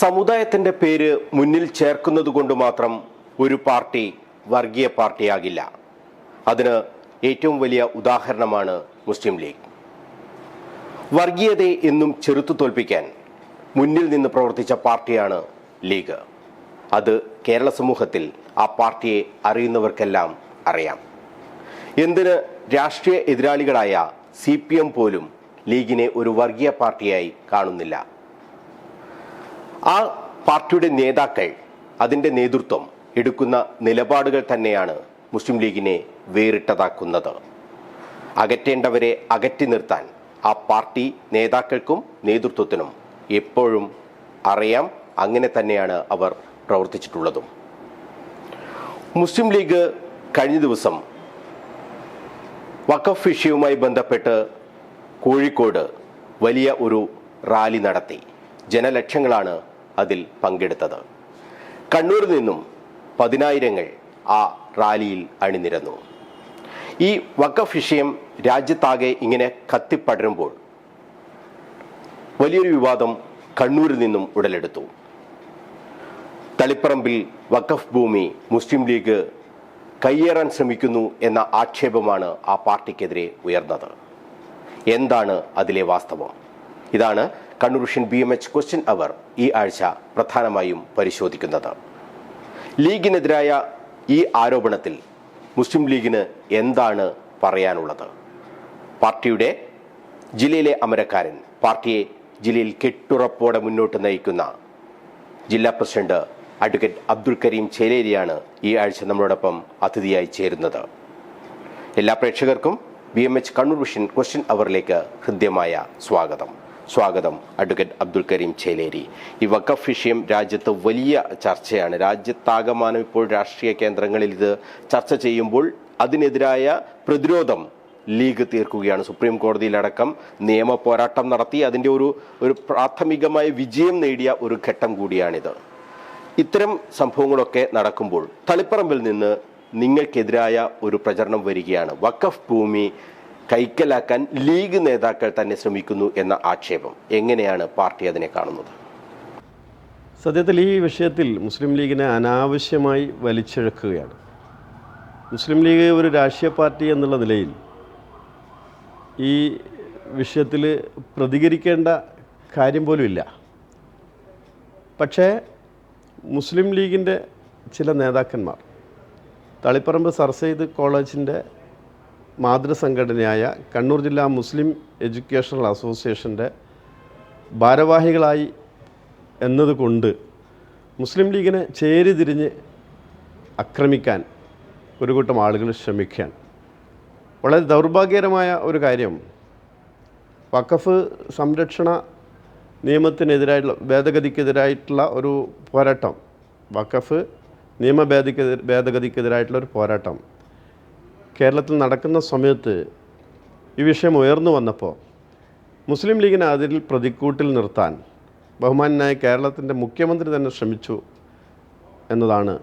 സമുദായത്തിൻ്റെ പേര് മുന്നിൽ ചേർക്കുന്നതുകൊണ്ട് മാത്രം ഒരു പാർട്ടി വർഗീയ പാർട്ടിയാകില്ല. അതിന് ഏറ്റവും വലിയ ഉദാഹരണമാണ് മുസ്ലിം ലീഗ്. വർഗീയതയെ എന്നും ചെറുത്തു തോൽപ്പിക്കാൻ മുന്നിൽ നിന്ന് പ്രവർത്തിച്ച പാർട്ടിയാണ് ലീഗ്. അത് കേരള സമൂഹത്തിൽ ആ പാർട്ടിയെ അറിയുന്നവർക്കെല്ലാം അറിയാം. എന്തിന് രാഷ്ട്രീയ എതിരാളികളായ CPM പോലും ലീഗിനെ ഒരു വർഗീയ പാർട്ടിയായി കാണുന്നില്ല. ആ പാർട്ടിയുടെ നേതാക്കൾ, അതിൻ്റെ നേതൃത്വം എടുക്കുന്ന നിലപാടുകൾ തന്നെയാണ് മുസ്ലിം ലീഗിനെ വേറിട്ടതാക്കുന്നത്. അകറ്റേണ്ടവരെ അകറ്റി നിർത്താൻ ആ പാർട്ടി നേതാക്കൾക്കും നേതൃത്വത്തിനും എപ്പോഴും അറിയാം. അങ്ങനെ തന്നെയാണ് അവർ പ്രവർത്തിച്ചിട്ടുള്ളതും. മുസ്ലിം ലീഗ് കഴിഞ്ഞ ദിവസം വഖഫ് വിഷയവുമായി ബന്ധപ്പെട്ട് കോഴിക്കോട് വലിയ ഒരു റാലി നടത്തി. ജനലക്ഷങ്ങളാണ് അതിൽ പങ്കെടുത്തത്. കണ്ണൂരിൽ നിന്നും 10,000 ആ റാലിയിൽ അണിനിരന്നു. ഈ വഖഫ് വിഷയം രാജ്യത്താകെ ഇങ്ങനെ കത്തിപ്പടരുമ്പോൾ വലിയൊരു വിവാദം കണ്ണൂരിൽ നിന്നും ഉടലെടുത്തു. തളിപ്പറമ്പിൽ വഖഫ് ഭൂമി മുസ്ലിം ലീഗ് കയ്യേറാൻ ശ്രമിക്കുന്നു എന്ന ആക്ഷേപമാണ് ആ പാർട്ടിക്കെതിരെ ഉയർന്നത്. എന്താണ് അതിലെ വാസ്തവം? ഇതാണ് കണ്ണൂർ വിഷൻ BMH ക്വസ്റ്റ്യൻ അവർ ഈ ആഴ്ച പ്രധാനമായും പരിശോധിക്കുന്നത്. ലീഗിനെതിരായ ഈ ആരോപണത്തിൽ മുസ്ലിം ലീഗിന് എന്താണ് പറയാനുള്ളത്? പാർട്ടിയുടെ ജില്ലയിലെ അമരക്കാരൻ, പാർട്ടിയെ ജില്ലയിൽ കെട്ടുറപ്പോടെ മുന്നോട്ട് നയിക്കുന്ന ജില്ലാ പ്രസിഡന്റ് അഡ്വക്കേറ്റ് അബ്ദുൽ കരീം ചേലേരിയാണ് ഈ ആഴ്ച നമ്മളോടൊപ്പം അതിഥിയായി ചേരുന്നത്. എല്ലാ പ്രേക്ഷകർക്കും BMH കണ്ണൂർ വിഷൻ ക്വസ്റ്റ്യൻ അവറിലേക്ക് ഹൃദ്യമായ സ്വാഗതം അഡ്വക്കേറ്റ് അബ്ദുൽ കരീം ചേലേരി. ഈ വഖഫ് വിഷയം രാജ്യത്ത് വലിയ ചർച്ചയാണ്. രാജ്യത്താകമാനം ഇപ്പോൾ രാഷ്ട്രീയ കേന്ദ്രങ്ങളിൽ ഇത് ചർച്ച ചെയ്യുമ്പോൾ അതിനെതിരായ പ്രതിരോധം ലീഗ് തീർക്കുകയാണ്. സുപ്രീം കോടതിയിലടക്കം നിയമ പോരാട്ടം നടത്തി അതിൻ്റെ ഒരു പ്രാഥമികമായ വിജയം നേടിയ ഒരു ഘട്ടം കൂടിയാണിത്. ഇത്തരം സംഭവങ്ങളൊക്കെ നടക്കുമ്പോൾ തളിപ്പറമ്പിൽ നിന്ന് നിങ്ങൾക്കെതിരായ ഒരു പ്രചരണം വരികയാണ്. വഖഫ് ഭൂമി കൈക്കലാക്കാൻ ലീഗ് നേതാക്കൾ തന്നെ ശ്രമിക്കുന്നു എന്ന ആക്ഷേപം. എങ്ങനെയാണ് പാർട്ടി അതിനെ കാണുന്നത്? സത്യത്തിൽ ഈ വിഷയത്തിൽ മുസ്ലിം ലീഗിനെ അനാവശ്യമായി വലിച്ചിഴക്കുകയാണ്. മുസ്ലിം ലീഗ് ഒരു രാഷ്ട്രീയ പാർട്ടി എന്നുള്ള നിലയിൽ ഈ വിഷയത്തിൽ പ്രതികരിക്കേണ്ട കാര്യം പോലുമില്ല. പക്ഷേ മുസ്ലിം ലീഗിൻ്റെ ചില നേതാക്കന്മാർ തളിപ്പറമ്പ് സർ സെയ്ദ് കോളേജിൻ്റെ മാതൃസംഘടനയായ കണ്ണൂർ ജില്ലാ മുസ്ലിം എഡ്യൂക്കേഷണൽ അസോസിയേഷൻ്റെ ഭാരവാഹികളായി എന്നതുകൊണ്ട് മുസ്ലിം ലീഗിനെ ചേരിതിരിഞ്ഞ് ആക്രമിക്കാൻ ഒരു കൂട്ടം ആളുകൾ ശ്രമിക്കുകയാണ്. വളരെ ദൗർഭാഗ്യകരമായ ഒരു കാര്യം, വഖഫ് സംരക്ഷണ നിയമത്തിനെതിരായിട്ടുള്ള ഭേദഗതിക്കെതിരായിട്ടുള്ള ഒരു പോരാട്ടം, വഖഫ് നിയമ ഭേദഗതിക്കെതിരായിട്ടുള്ള ഒരു പോരാട്ടം കേരളത്തിൽ നടക്കുന്ന സമയത്ത് ഈ വിഷയം ഉയർന്നു വന്നപ്പോൾ മുസ്ലിം ലീഗിനെ അതിൽ പ്രതിക്കൂട്ടിൽ നിർത്താൻ ബഹുമാനായ കേരളത്തിൻ്റെ മുഖ്യമന്ത്രി തന്നെ ശ്രമിച്ചു എന്നതാണ്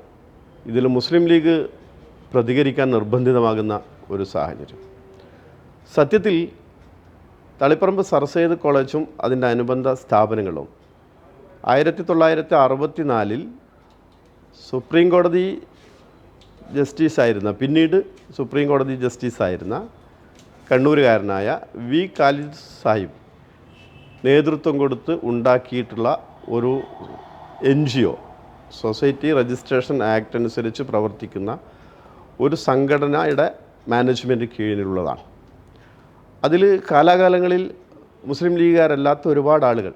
ഇതിൽ മുസ്ലിം ലീഗ് പ്രതികരിക്കാൻ നിർബന്ധിതമാകുന്ന ഒരു സാഹചര്യം. സത്യത്തിൽ തളിപ്പറമ്പ് സർ സെയ്ദ് കോളേജും അതിൻ്റെ അനുബന്ധ സ്ഥാപനങ്ങളും 1964 സുപ്രീം കോടതി ജസ്റ്റിസായിരുന്ന, പിന്നീട് സുപ്രീം കോടതി ജസ്റ്റിസായിരുന്ന കണ്ണൂരുകാരനായ V. ഖാലിദ് സാഹിബ് നേതൃത്വം കൊടുത്ത് ഉണ്ടാക്കിയിട്ടുള്ള ഒരു NGO, സൊസൈറ്റി രജിസ്ട്രേഷൻ ആക്ട് അനുസരിച്ച് പ്രവർത്തിക്കുന്ന ഒരു സംഘടനയുടെ മാനേജ്മെൻറ്റ് കീഴിലുള്ളതാണ്. അതിൽ കാലാകാലങ്ങളിൽ മുസ്ലിം ലീഗുകാരല്ലാത്ത ഒരുപാട് ആളുകൾ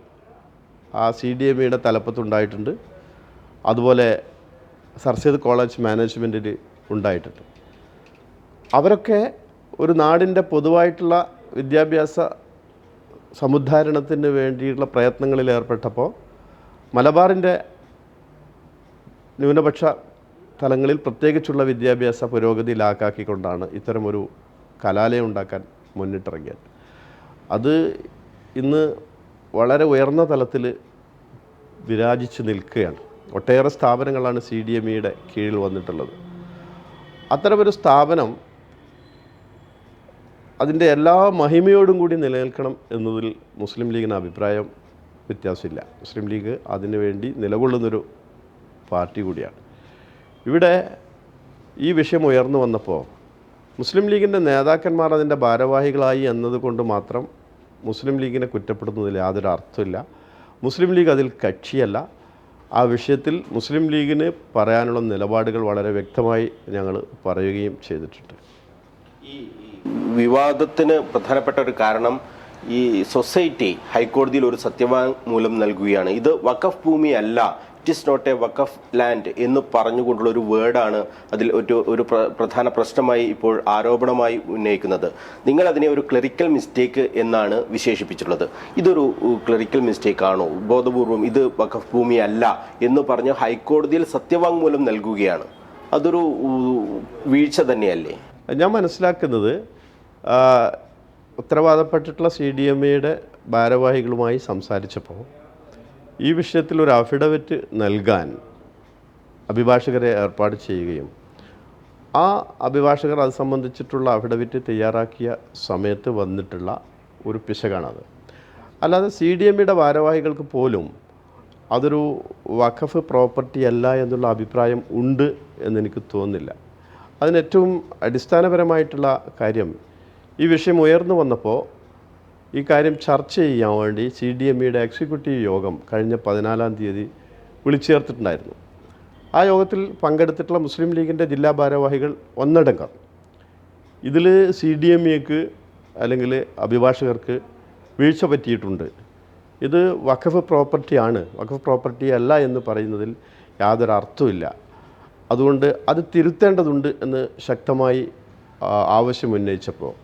ആ CDMAയുടെ തലപ്പത്തുണ്ടായിട്ടുണ്ട്. അതുപോലെ സർ സെയ്ദ് കോളേജ് മാനേജ്മെൻറ്റിൽ ഉണ്ടായിട്ടുണ്ട്. അവരൊക്കെ ഒരു നാടിൻ്റെ പൊതുവായിട്ടുള്ള വിദ്യാഭ്യാസ സമുദ്ധാരണത്തിന് വേണ്ടിയുള്ള പ്രയത്നങ്ങളിൽ ഏർപ്പെട്ടപ്പോൾ മലബാറിൻ്റെ ന്യൂനപക്ഷ തലങ്ങളിൽ പ്രത്യേകിച്ചുള്ള വിദ്യാഭ്യാസ പുരോഗതിയിലാക്കിക്കൊണ്ടാണ് ഇത്തരമൊരു കലാലയം ഉണ്ടാക്കാൻ മുന്നിട്ടിറങ്ങിയത്. അത് ഇന്ന് വളരെ ഉയർന്ന തലത്തിൽ വിരാജിച്ച് നിൽക്കുകയാണ്. ഒട്ടേറെ സ്ഥാപനങ്ങളാണ് CDMAയുടെ കീഴിൽ വന്നിട്ടുള്ളത്. അത്തരമൊരു സ്ഥാപനം അതിൻ്റെ എല്ലാ മഹിമയോടും കൂടി നിലനിൽക്കണം എന്നതിൽ മുസ്ലിം ലീഗിന് അഭിപ്രായം വ്യത്യാസമില്ല. മുസ്ലിം ലീഗ് അതിനു വേണ്ടി നിലകൊള്ളുന്നൊരു പാർട്ടി കൂടിയാണ്. ഇവിടെ ഈ വിഷയം ഉയർന്നു വന്നപ്പോൾ മുസ്ലിം ലീഗിൻ്റെ നേതാക്കന്മാർ അതിൻ്റെ ഭാരവാഹികളായി എന്നതുകൊണ്ട് മാത്രം മുസ്ലിം ലീഗിനെ കുറ്റപ്പെടുത്തുന്നതിൽ യാതൊരു അർത്ഥമില്ല. മുസ്ലിം ലീഗ് അതിൽ കക്ഷിയല്ല. ആ വിഷയത്തിൽ മുസ്ലിം ലീഗിന് പറയാനുള്ള നിലപാടുകൾ വളരെ വ്യക്തമായി ഞങ്ങൾ പറയുകയും ചെയ്തിട്ടുണ്ട്. ഈ വിവാദത്തിന് പ്രധാനപ്പെട്ട ഒരു കാരണം ഈ സൊസൈറ്റി ഹൈക്കോടതിയിൽ ഒരു സത്യവാങ്മൂലം നൽകുകയാണ്. ഇത് വഖഫ് ഭൂമിയല്ല, it is not a waqf land എന്ന് പറഞ്ഞുകൊണ്ടുള്ള ഒരു വേർഡാണ് അതിൽ ഒരു പ്രധാന പ്രശ്നമായി ഇപ്പോൾ ആരോപണമായി ഉന്നയിക്കുന്നത്. നിങ്ങൾ അതിനെ ഒരു ക്ലറിക്കൽ മിസ്റ്റേക്ക് എന്നാണ് വിശേഷിപ്പിച്ചിട്ടുള്ളത്. ഇതൊരു ക്ലറിക്കൽ മിസ്റ്റേക്ക് ആണോ? ബോധപൂർവം ഇത് വഖഫ് ഭൂമിയല്ല എന്ന് പറഞ്ഞ് ഹൈക്കോടതിയിൽ സത്യവാങ്മൂലം നൽകുകയാണ്. അതൊരു വീഴ്ച തന്നെയല്ലേ? ഞാൻ മനസ്സിലാക്കുന്നത് ഉത്തരവാദപ്പെട്ടിട്ടുള്ള CDMA ഭാരവാഹികളുമായി സംസാരിച്ചപ്പോൾ ഈ വിഷയത്തിൽ ഒരു അഫിഡവിറ്റ് നൽകാൻ അഭിഭാഷകരെ ഏർപ്പാട് ചെയ്യുകയും ആ അഭിഭാഷകർ അത് സംബന്ധിച്ചിട്ടുള്ള അഫിഡവിറ്റ് തയ്യാറാക്കിയ സമയത്ത് വന്നിട്ടുള്ള ഒരു പിശകാണത്. അല്ലാതെ CDMA ഭാരവാഹികൾക്ക് പോലും അതൊരു വഖഫ് പ്രോപ്പർട്ടി അല്ല എന്നുള്ള അഭിപ്രായം ഉണ്ട് എന്നെനിക്ക് തോന്നുന്നില്ല. അതിനേറ്റവും അടിസ്ഥാനപരമായിട്ടുള്ള കാര്യം, ഈ വിഷയം ഉയർന്നു വന്നപ്പോൾ ഈ കാര്യം ചർച്ച ചെയ്യാൻ വേണ്ടി CDMA എക്സിക്യൂട്ടീവ് യോഗം കഴിഞ്ഞ 14-ാം തീയതി വിളിച്ചു ചേർത്തിട്ടുണ്ടായിരുന്നു. ആ യോഗത്തിൽ പങ്കെടുത്തിട്ടുള്ള മുസ്ലിം ലീഗിൻ്റെ ജില്ലാ ഭാരവാഹികൾ ഒന്നടങ്കം ഇതിൽ CDMAക്ക് അല്ലെങ്കിൽ അഭിഭാഷകർക്ക് വീഴ്ച പറ്റിയിട്ടുണ്ട്, ഇത് വഖഫ് പ്രോപ്പർട്ടിയാണ്, വഖഫ് പ്രോപ്പർട്ടി അല്ല എന്ന് പറയുന്നതിൽ യാതൊരു അർത്ഥമില്ല, അതുകൊണ്ട് അത് തിരുത്തേണ്ടതുണ്ട് എന്ന് ശക്തമായി ആവശ്യമുന്നയിച്ചപ്പോൾ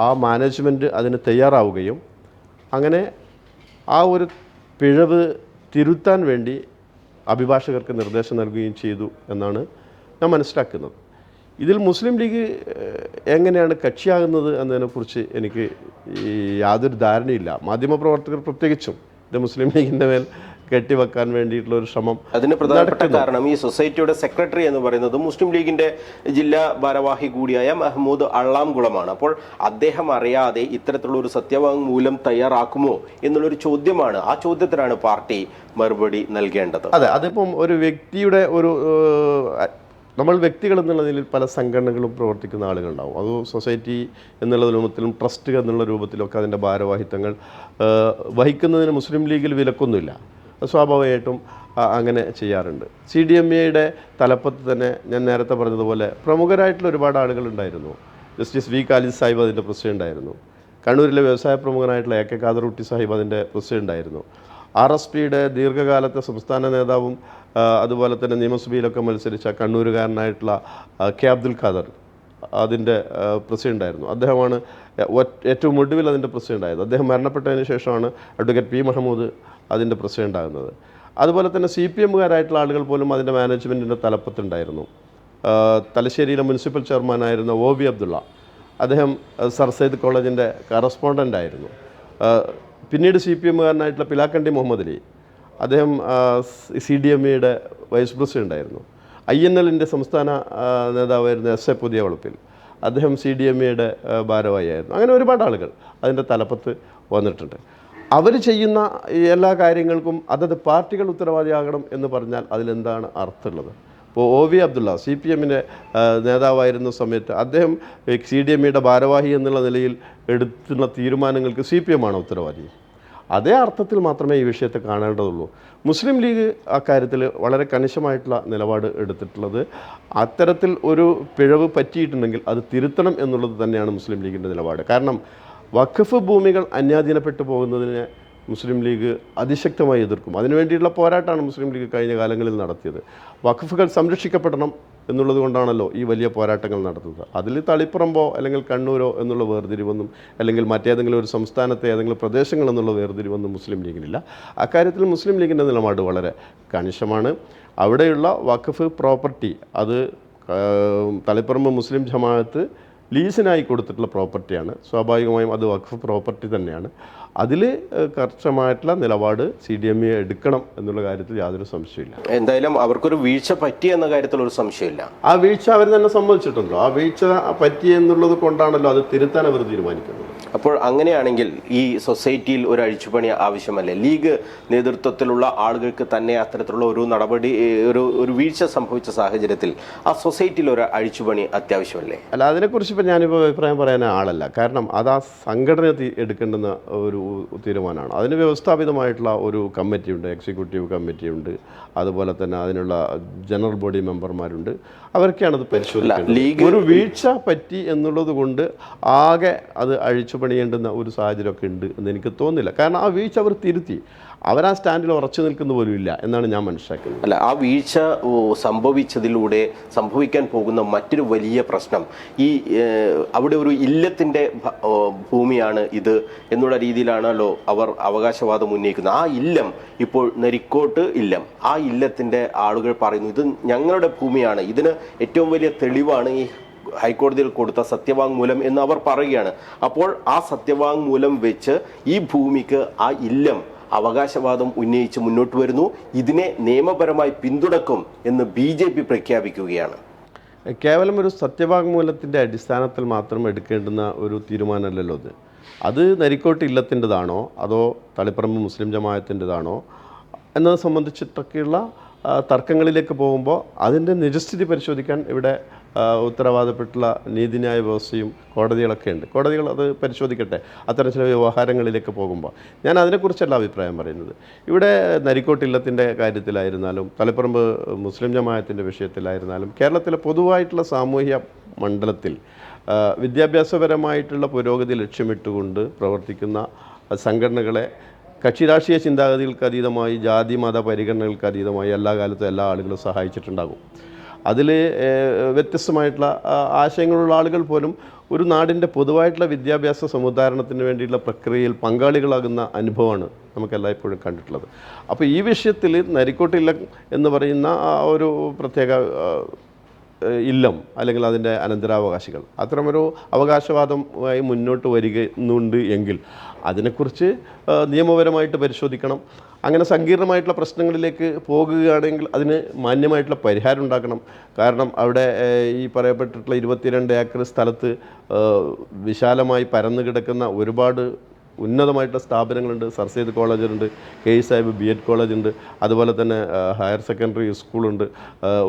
ആ മാനേജ്മെൻറ്റ് അതിന് തയ്യാറാവുകയും അങ്ങനെ ആ ഒരു പിഴവ് തിരുത്താൻ വേണ്ടി അഭിഭാഷകർക്ക് നിർദ്ദേശം നൽകുകയും ചെയ്തു എന്നാണ് ഞാൻ മനസ്സിലാക്കുന്നത്. ഇതിൽ മുസ്ലിം ലീഗ് എങ്ങനെയാണ് കക്ഷിയാകുന്നത് എന്നതിനെക്കുറിച്ച് എനിക്ക് യാതൊരു ധാരണയില്ല. മാധ്യമപ്രവർത്തകർ പ്രത്യേകിച്ചും ഇത് മുസ്ലിം ലീഗിൻ്റെ മേൽ കെട്ടിവെക്കാൻ വേണ്ടിയിട്ടുള്ള ഒരു ശ്രമം. അതിന് പ്രധാനപ്പെട്ട കാരണം ഈ സൊസൈറ്റിയുടെ സെക്രട്ടറി എന്ന് പറയുന്നത് മുസ്ലിം ലീഗിന്റെ ജില്ലാ ഭാരവാഹി കൂടിയായ മഹ്മൂദ് അള്ളാംകുളമാണ്. അപ്പോൾ അദ്ദേഹം അറിയാതെ ഇത്തരത്തിലുള്ള ഒരു സത്യവാങ്മൂലം തയ്യാറാക്കുമോ എന്നുള്ളൊരു ചോദ്യമാണ്. ആ ചോദ്യത്തിനാണ് പാർട്ടി മറുപടി നൽകേണ്ടത്. അതെ, അതിപ്പം ഒരു വ്യക്തിയുടെ നമ്മൾ വ്യക്തികൾ എന്നുള്ളതിൽ പല സംഘടനകളും പ്രവർത്തിക്കുന്ന ആളുകളുണ്ടാവും. അത് സൊസൈറ്റി എന്നുള്ള രൂപത്തിലും ട്രസ്റ്റ് എന്നുള്ള രൂപത്തിലൊക്കെ അതിൻ്റെ ഭാരവാഹിത്വങ്ങൾ വഹിക്കുന്നതിന് മുസ്ലിം ലീഗിൽ വിലക്കൊന്നുമില്ല. സ്വാഭാവികമായിട്ടും അങ്ങനെ ചെയ്യാറുണ്ട്. CDMA തലപ്പത്ത് തന്നെ ഞാൻ നേരത്തെ പറഞ്ഞതുപോലെ പ്രമുഖരായിട്ടുള്ള ഒരുപാട് ആളുകളുണ്ടായിരുന്നു. Justice V. ഖാലിദ് സാഹിബ് അതിൻ്റെ പ്രസിഡൻ്റ് ആയിരുന്നു. കണ്ണൂരിലെ വ്യവസായ പ്രമുഖനായിട്ടുള്ള AK ഖാദർകുട്ടി സാഹിബ് അതിൻ്റെ പ്രസിഡൻ്റ് ആയിരുന്നു. RSPയുടെ ദീർഘകാലത്തെ സംസ്ഥാന നേതാവും അതുപോലെ തന്നെ നിയമസഭയിലൊക്കെ മത്സരിച്ച കണ്ണൂരുകാരനായിട്ടുള്ള K. അബ്ദുൽ ഖാദർ അതിൻ്റെ പ്രസിഡൻ്റായിരുന്നു. അദ്ദേഹമാണ് ഏറ്റവും ഒടുവിൽ അതിൻ്റെ പ്രസിഡൻ്റായത്. അദ്ദേഹം മരണപ്പെട്ടതിന് ശേഷമാണ് അഡ്വക്കേറ്റ് P. മഹമ്മൂദ് അതിൻ്റെ പ്രസിഡൻ്റാകുന്നത്. അതുപോലെ തന്നെ CPMകാരായിട്ടുള്ള ആളുകൾ പോലും അതിൻ്റെ മാനേജ്മെൻറ്റിൻ്റെ തലപ്പത്തുണ്ടായിരുന്നു. തലശ്ശേരിയിലെ മുനിസിപ്പൽ ചെയർമാനായിരുന്ന OV അബ്ദുള്ള, അദ്ദേഹം സർ സയ്യിദ് കോളേജിൻ്റെ കറസ്പോണ്ടൻ്റ് ആയിരുന്നു. പിന്നീട് CPMകാരനായിട്ടുള്ള പിലാക്കണ്ടി മുഹമ്മദ് അലി, അദ്ദേഹം CDMA വൈസ് പ്രസിഡൻ്റ് ആയിരുന്നു. INLൻ്റെ സംസ്ഥാന നേതാവായിരുന്ന SA പുതിയ വളപ്പിൽ, അദ്ദേഹം CDMA ഭാരവാഹിയായിരുന്നു. അങ്ങനെ ഒരുപാട് ആളുകൾ അതിൻ്റെ തലപ്പത്ത് വന്നിട്ടുണ്ട്. അവർ ചെയ്യുന്ന എല്ലാ കാര്യങ്ങൾക്കും അതത് പാർട്ടികൾ ഉത്തരവാദിയാകണം എന്ന് പറഞ്ഞാൽ അതിലെന്താണ് അർത്ഥമുള്ളത്? ഇപ്പോൾ OV അബ്ദുള്ള CPMൻ്റെ നേതാവായിരുന്ന സമയത്ത് അദ്ദേഹം CDMA ഭാരവാഹി എന്നുള്ള നിലയിൽ എടുത്തുള്ള തീരുമാനങ്ങൾക്ക് CPM ആണ് ഉത്തരവാദി. അതേ അർത്ഥത്തിൽ മാത്രമേ ഈ വിഷയത്തെ കാണേണ്ടതുള്ളൂ. മുസ്ലിം ലീഗ് അക്കാര്യത്തിൽ വളരെ കണിശമായിട്ടുള്ള നിലപാട് എടുത്തിട്ടുള്ളത്, അത്തരത്തിൽ ഒരു പിഴവ് പറ്റിയിട്ടുണ്ടെങ്കിൽ അത് തിരുത്തണം എന്നുള്ളത് തന്നെയാണ് മുസ്ലിം ലീഗിൻ്റെ നിലപാട്. കാരണം വഖഫ് ഭൂമികൾ അന്യാധീനപ്പെട്ടു പോകുന്നതിനെ മുസ്ലിം ലീഗ് അതിശക്തമായി എതിർക്കും. അതിനുവേണ്ടിയുള്ള പോരാട്ടമാണ് മുസ്ലിം ലീഗ് കഴിഞ്ഞ കാലങ്ങളിൽ നടത്തിയത്. വഖഫുകൾ സംരക്ഷിക്കപ്പെടണം എന്നുള്ളത് കൊണ്ടാണല്ലോ ഈ വലിയ പോരാട്ടങ്ങൾ നടത്തുന്നത്. അതിൽ തളിപ്പറമ്പോ അല്ലെങ്കിൽ കണ്ണൂരോ എന്നുള്ള വേർതിരിവൊന്നും അല്ലെങ്കിൽ മറ്റേതെങ്കിലും ഒരു സംസ്ഥാനത്തെ ഏതെങ്കിലും പ്രദേശങ്ങളെന്നുള്ള വേർതിരിവൊന്നും മുസ്ലിം ലീഗിനില്ല. അക്കാര്യത്തിൽ മുസ്ലിം ലീഗിൻ്റെ നിലപാട് വളരെ കണിശമാണ്. അവിടെയുള്ള വഖഫ് പ്രോപ്പർട്ടി അത് തളിപ്പറമ്പ് മുസ്ലിം ജമാഅത്ത് ലീസിനായി കൊടുത്തിട്ടുള്ള പ്രോപ്പർട്ടിയാണ്. സ്വാഭാവികമായും അത് വഖഫ് പ്രോപ്പർട്ടി തന്നെയാണ്. അതിൽ കർശനമായിട്ടുള്ള നിലപാട് CDMA എടുക്കണം എന്നുള്ള കാര്യത്തിൽ യാതൊരു സംശയമില്ല. എന്തായാലും അവർക്കൊരു വീഴ്ച പറ്റി എന്ന കാര്യത്തിൽ ഒരു സംശയമില്ല. ആ വീഴ്ച അവർ തന്നെ സമ്മതിച്ചിട്ടുണ്ടോ? ആ വീഴ്ച പറ്റി എന്നുള്ളത് കൊണ്ടാണല്ലോ അത് തിരുത്താൻ അവർ തീരുമാനിക്കുന്നത്. അപ്പോൾ അങ്ങനെയാണെങ്കിൽ ഈ സൊസൈറ്റിയിൽ ഒരു അഴിച്ചുപണി ആവശ്യമല്ലേ? ലീഗ് നേതൃത്വത്തിലുള്ള ആളുകൾക്ക് തന്നെ അത്തരത്തിലുള്ള ഒരു നടപടി ഒരു വീഴ്ച സംഭവിച്ച സാഹചര്യത്തിൽ ആ സൊസൈറ്റിയിൽ ഒരു അഴിച്ചുപണി അത്യാവശ്യമല്ലേ? അല്ല, അതിനെക്കുറിച്ച് ഇപ്പം ഞാനിപ്പോൾ അഭിപ്രായം പറയാൻ ആളല്ല. കാരണം അത് ആ സംഘടന എടുക്കേണ്ടുന്ന ഒരു തീരുമാനമാണ്. അതിന് വ്യവസ്ഥാപിതമായിട്ടുള്ള ഒരു കമ്മിറ്റിയുണ്ട്, എക്സിക്യൂട്ടീവ് കമ്മിറ്റിയുണ്ട്, അതുപോലെ തന്നെ അതിനുള്ള ജനറൽ ബോഡി മെമ്പർമാരുണ്ട്. അവർക്കാണ് അത് പരിശോധിക്കുന്നത്. ഒരു വീഴ്ച പറ്റി എന്നുള്ളത് കൊണ്ട് ആകെ അത് അഴിച്ചു പണിയേണ്ടുന്ന ഒരു സാഹചര്യമൊക്കെ ഉണ്ട് എന്ന് എനിക്ക് തോന്നുന്നില്ല. കാരണം ആ വീഴ്ച അവർ തിരുത്തി, അവർ ആ സ്റ്റാൻഡിൽ ഉറച്ചു നിൽക്കുന്ന പോലും ഇല്ല എന്നാണ് ഞാൻ മനസ്സിലാക്കുന്നത്. അല്ല, ആ വീഴ്ച സംഭവിച്ചതിലൂടെ സംഭവിക്കാൻ പോകുന്ന മറ്റൊരു വലിയ പ്രശ്നം ഈ അവിടെ ഒരു ഇല്ലത്തിൻ്റെ ഭൂമിയാണ് ഇത് എന്നുള്ള രീതിയിലാണല്ലോ അവർ അവകാശവാദം ഉന്നയിക്കുന്നത്. ആ ഇല്ലം ഇപ്പോൾ നരിക്കോട്ട് ഇല്ലം, ആ ഇല്ലത്തിൻ്റെ ആളുകൾ പറയുന്നു ഇത് ഞങ്ങളുടെ ഭൂമിയാണ്, ഇതിന് ഏറ്റവും വലിയ തെളിവാണ് ഈ ഹൈക്കോടതിയിൽ കൊടുത്ത സത്യവാങ്മൂലം എന്ന് അവർ പറയുകയാണ്. അപ്പോൾ ആ സത്യവാങ്മൂലം വെച്ച് ഈ ഭൂമിക്ക് ആ ഇല്ലം അവകാശവാദം ഉന്നയിച്ച് മുന്നോട്ട് വരുന്നു. ഇതിനെ നിയമപരമായി പിന്തുണക്കും എന്ന് BJP പ്രഖ്യാപിക്കുകയാണ്. കേവലം ഒരു സത്യവാങ്മൂലത്തിൻ്റെ അടിസ്ഥാനത്തിൽ മാത്രം എടുക്കേണ്ടുന്ന ഒരു തീരുമാനമല്ലല്ലോ അത് നരിക്കോട്ട് ഇല്ലത്തിൻ്റെതാണോ അതോ തളിപ്പറമ്പ് മുസ്ലിം ജമാഅത്തിൻ്റെതാണോ എന്നത് സംബന്ധിച്ചിട്ടൊക്കെയുള്ള തർക്കങ്ങളിലേക്ക് പോകുമ്പോൾ അതിൻ്റെ നിജസ്ഥിതി പരിശോധിക്കാൻ ഇവിടെ ഉത്തരവാദപ്പെട്ടുള്ള നീതിന്യായ വ്യവസ്ഥയും കോടതികളൊക്കെ ഉണ്ട്. കോടതികൾ അത് പരിശോധിക്കട്ടെ അത്തരം ചില വ്യവഹാരങ്ങളിലേക്ക് പോകുമ്പോൾ. ഞാൻ അതിനെക്കുറിച്ചല്ല അഭിപ്രായം പറയുന്നത്. ഇവിടെ നരിക്കോട്ട് ഇല്ലത്തിൻ്റെ കാര്യത്തിലായിരുന്നാലും തളിപ്പറമ്പ് മുസ്ലിം ജമാഅത്തിൻ്റെ വിഷയത്തിലായിരുന്നാലും കേരളത്തിലെ പൊതുവായിട്ടുള്ള സാമൂഹ്യ മണ്ഡലത്തിൽ വിദ്യാഭ്യാസപരമായിട്ടുള്ള പുരോഗതി ലക്ഷ്യമിട്ടുകൊണ്ട് പ്രവർത്തിക്കുന്ന സംഘടനകളെ കക്ഷി രാഷ്ട്രീയ ചിന്താഗതികൾക്ക് അതീതമായി ജാതി മത പരിഗണനകൾക്ക് അതീതമായി എല്ലാ കാലത്തും എല്ലാ ആളുകളും സഹായിച്ചിട്ടുണ്ടാകും. അതിൽ വ്യത്യസ്തമായിട്ടുള്ള ആശയങ്ങളുള്ള ആളുകൾ പോലും ഒരു നാടിൻ്റെ പൊതുവായിട്ടുള്ള വിദ്യാഭ്യാസ സമുദ്ധാരണത്തിന് വേണ്ടിയിട്ടുള്ള പ്രക്രിയയിൽ പങ്കാളികളാകുന്ന അനുഭവമാണ് നമുക്കെല്ലായ്പ്പോഴും കണ്ടിട്ടുള്ളത്. അപ്പോൾ ഈ വിഷയത്തിൽ നരിക്കോട്ടില്ലം എന്ന് പറയുന്ന ഒരു പ്രത്യേക ഇല്ലം അല്ലെങ്കിൽ അതിൻ്റെ അനന്തരാവകാശികൾ അത്തരമൊരു അവകാശവാദമായി മുന്നോട്ട് വരികയുന്നുണ്ട് എങ്കിൽ അതിനെക്കുറിച്ച് നിയമപരമായിട്ട് പരിശോധിക്കണം. അങ്ങനെ സങ്കീർണമായിട്ടുള്ള പ്രശ്നങ്ങളിലേക്ക് പോകുകയാണെങ്കിൽ അതിന് മാന്യമായിട്ടുള്ള പരിഹാരം ഉണ്ടാക്കണം. കാരണം അവിടെ ഈ പറയപ്പെട്ടിട്ടുള്ള 22 ഏക്കർ സ്ഥലത്ത് വിശാലമായി പരന്നു കിടക്കുന്ന ഒരുപാട് ഉന്നതമായിട്ടുള്ള സ്ഥാപനങ്ങളുണ്ട്. സർ സെയ്ദ് കോളേജുണ്ട്, കെ സാഹിബ് BEd കോളേജുണ്ട്, അതുപോലെ തന്നെ ഹയർ സെക്കൻഡറി സ്കൂളുണ്ട്,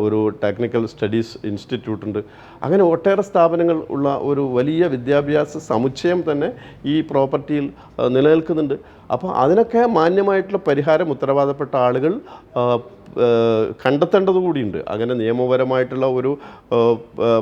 ഒരു ടെക്നിക്കൽ സ്റ്റഡീസ് ഇൻസ്റ്റിറ്റ്യൂട്ടുണ്ട്. അങ്ങനെ ഒട്ടേറെ സ്ഥാപനങ്ങൾ ഉള്ള ഒരു വലിയ വിദ്യാഭ്യാസ സമുച്ചയം തന്നെ ഈ പ്രോപ്പർട്ടിയിൽ നിലനിൽക്കുന്നുണ്ട്. അപ്പോൾ അതിനൊക്കെ മാന്യമായിട്ടുള്ള പരിഹാരം ഉത്തരവാദപ്പെട്ട ആളുകൾ കണ്ടെത്തേണ്ടത് കൂടിയുണ്ട്. അങ്ങനെ നിയമപരമായിട്ടുള്ള ഒരു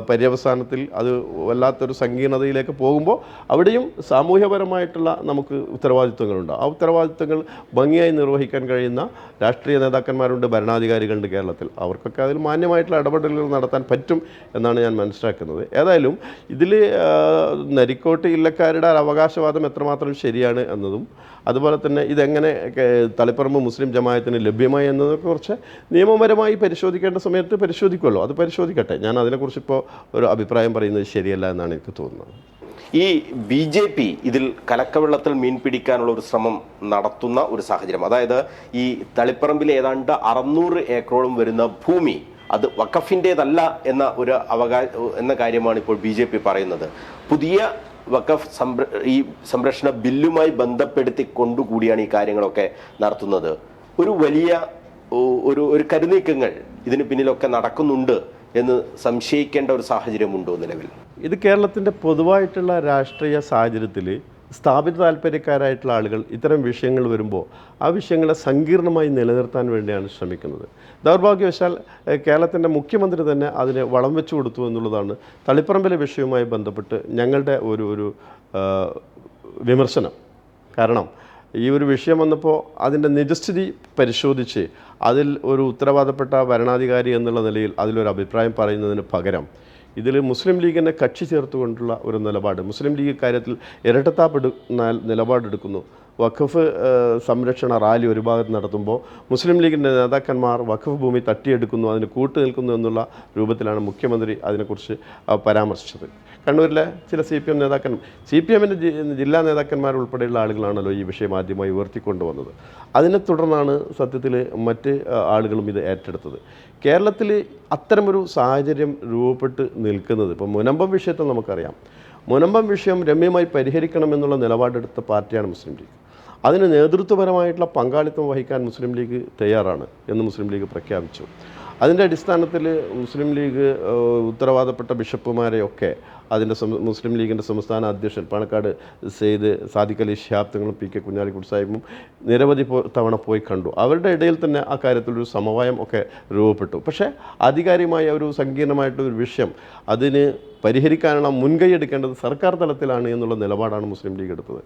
പര്യവസാനത്തിൽ അത് വല്ലാത്തൊരു സങ്കീർണതയിലേക്ക് പോകുമ്പോൾ അവിടെയും സാമൂഹ്യപരമായിട്ടുള്ള നമുക്ക് ഉത്തരവാദിത്വങ്ങളുണ്ട്. ആ ഉത്തരവാദിത്വങ്ങൾ ഭംഗിയായി നിർവഹിക്കാൻ കഴിയുന്ന രാഷ്ട്രീയ നേതാക്കന്മാരുണ്ട്, ഭരണാധികാരികളുണ്ട് കേരളത്തിൽ. അവർക്കൊക്കെ അതിൽ മാന്യമായിട്ടുള്ള ഇടപെടലുകൾ നടത്താൻ പറ്റും എന്നാണ് ഞാൻ മനസ്സിലാക്കുന്നത്. ഏതായാലും ഇതിൽ നരിക്കോട്ട് ഇല്ലക്കാരുടെ അവകാശവാദം എത്രമാത്രം ശരിയാണ് എന്നതും അതുപോലെ തന്നെ ഇതെങ്ങനെ തളിപ്പറമ്പ് മുസ്ലിം ജമാഅത്തിന് ലഭ്യമായി എന്നതിനെക്കുറിച്ച് നിയമപരമായി പരിശോധിക്കേണ്ട സമയത്ത് പരിശോധിക്കുമല്ലോ, അത് പരിശോധിക്കട്ടെ. ഞാൻ അതിനെക്കുറിച്ച് ഇപ്പോൾ ഒരു അഭിപ്രായം പറയുന്നത് ശരിയല്ല എന്നാണ് എനിക്ക് തോന്നുന്നത്. ഈ BJP ഇതിൽ കലക്കവെള്ളത്തിൽ മീൻ പിടിക്കാനുള്ള ഒരു ശ്രമം നടത്തുന്ന ഒരു സാഹചര്യം, അതായത് ഈ തളിപ്പറമ്പിൽ ഏതാണ്ട് 600 ഏക്കറോളം വരുന്ന ഭൂമി അത് വഖഫിൻ്റേതല്ല എന്ന കാര്യമാണ് ഇപ്പോൾ BJP പറയുന്നത്. പുതിയ വഖഫ് ഈ സംരക്ഷണ ബില്ലുമായി ബന്ധപ്പെടുത്തി കൊണ്ടുകൂടിയാണ് ഈ കാര്യങ്ങളൊക്കെ നടത്തുന്നത്. ഒരു വലിയ ഒരു കരുനീക്കങ്ങൾ ഇതിന് പിന്നിലൊക്കെ നടക്കുന്നുണ്ട് എന്ന് സംശയിക്കേണ്ട ഒരു സാഹചര്യമുണ്ടോ നിലവിൽ? ഇത് കേരളത്തിൻ്റെ പൊതുവായിട്ടുള്ള രാഷ്ട്രീയ സാഹചര്യത്തിൽ സ്ഥാപിത താല്പര്യക്കാരായിട്ടുള്ള ആളുകൾ ഇത്തരം വിഷയങ്ങൾ വരുമ്പോൾ ആ വിഷയങ്ങളെ സങ്കീർണമായി നിലനിർത്താൻ വേണ്ടിയാണ് ശ്രമിക്കുന്നത്. ദൗർഭാഗ്യവശാൽ കേരളത്തിൻ്റെ മുഖ്യമന്ത്രി തന്നെ അതിന് വളം വെച്ചു കൊടുത്തു എന്നുള്ളതാണ് തളിപ്പറമ്പിലെ വിഷയവുമായി ബന്ധപ്പെട്ട് ഞങ്ങളുടെ ഒരു വിമർശനം. കാരണം ഈ ഒരു വിഷയം വന്നപ്പോൾ അതിൻ്റെ നിജസ്ഥിതി പരിശോധിച്ച് അതിൽ ഒരു ഉത്തരവാദപ്പെട്ട ഭരണാധികാരി എന്നുള്ള നിലയിൽ അതിലൊരു അഭിപ്രായം പറയുന്നതിന് പകരം ഇതിൽ മുസ്ലിം ലീഗിനെ കക്ഷി ചേർത്തുകൊണ്ടുള്ള ഒരു നിലപാട്, മുസ്ലിം ലീഗ് കാര്യത്തിൽ ഇരട്ടത്താപ്പെടുന്ന നിലപാടെടുക്കുന്നു. വഖഫ് സംരക്ഷണ റാലി ഒരു ഭാഗത്ത് നടത്തുമ്പോൾ മുസ്ലിം ലീഗിൻ്റെ നേതാക്കന്മാർ വഖഫ് ഭൂമി തട്ടിയെടുക്കുന്നു, അതിന് കൂട്ടു നിൽക്കുന്നു എന്നുള്ള രൂപത്തിലാണ് മുഖ്യമന്ത്രി അതിനെക്കുറിച്ച് പരാമർശിച്ചത്. കണ്ണൂരിലെ ചില CPM നേതാക്കന്മാർ, CPMൻ്റെ ജില്ലാ നേതാക്കന്മാർ ഉൾപ്പെടെയുള്ള ആളുകളാണല്ലോ ഈ വിഷയം ആദ്യമായി ഉയർത്തിക്കൊണ്ടുവന്നത്. അതിനെ തുടർന്നാണ് സത്യത്തിൽ മറ്റ് ആളുകളും ഇത് ഏറ്റെടുത്തത്. കേരളത്തിൽ അത്തരമൊരു സാഹചര്യം രൂപപ്പെട്ട് നിൽക്കുന്നത് ഇപ്പോൾ മുനമ്പം വിഷയത്തിൽ നമുക്കറിയാം. മുനമ്പം വിഷയം രമ്യമായി പരിഹരിക്കണമെന്നുള്ള നിലപാടെടുത്ത പാർട്ടിയാണ് മുസ്ലിം ലീഗ്. അതിന് നേതൃത്വപരമായിട്ടുള്ള പങ്കാളിത്തം വഹിക്കാൻ മുസ്ലിം ലീഗ് തയ്യാറാണ് എന്ന് മുസ്ലിം ലീഗ് പ്രഖ്യാപിച്ചു. അതിൻ്റെ അടിസ്ഥാനത്തിൽ മുസ്ലിം ലീഗ് ഉത്തരവാദപ്പെട്ട ബിഷപ്പുമാരെയൊക്കെ അതിൻ്റെ മുസ്ലിം ലീഗിൻ്റെ സംസ്ഥാന അധ്യക്ഷൻ പാണക്കാട് സെയ്ദ് സാദിഖ് അലി ശിഹാബ് തങ്ങളും പി കെ കുഞ്ഞാലിക്കുട്ടി സാഹിബും നിരവധി തവണ പോയി കണ്ടു. അവരുടെ ഇടയിൽ തന്നെ ആ കാര്യത്തിലൊരു സമവായം ഒക്കെ രൂപപ്പെട്ടു. പക്ഷേ ആധികാരികമായ ഒരു സങ്കീർണമായിട്ടൊരു വിഷയം അതിന് പരിഹരിക്കാനുള്ള മുൻകൈ എടുക്കേണ്ടത് സർക്കാർ തലത്തിലാണ് എന്നുള്ള നിലപാടാണ് മുസ്ലിം ലീഗ് എടുത്തത്.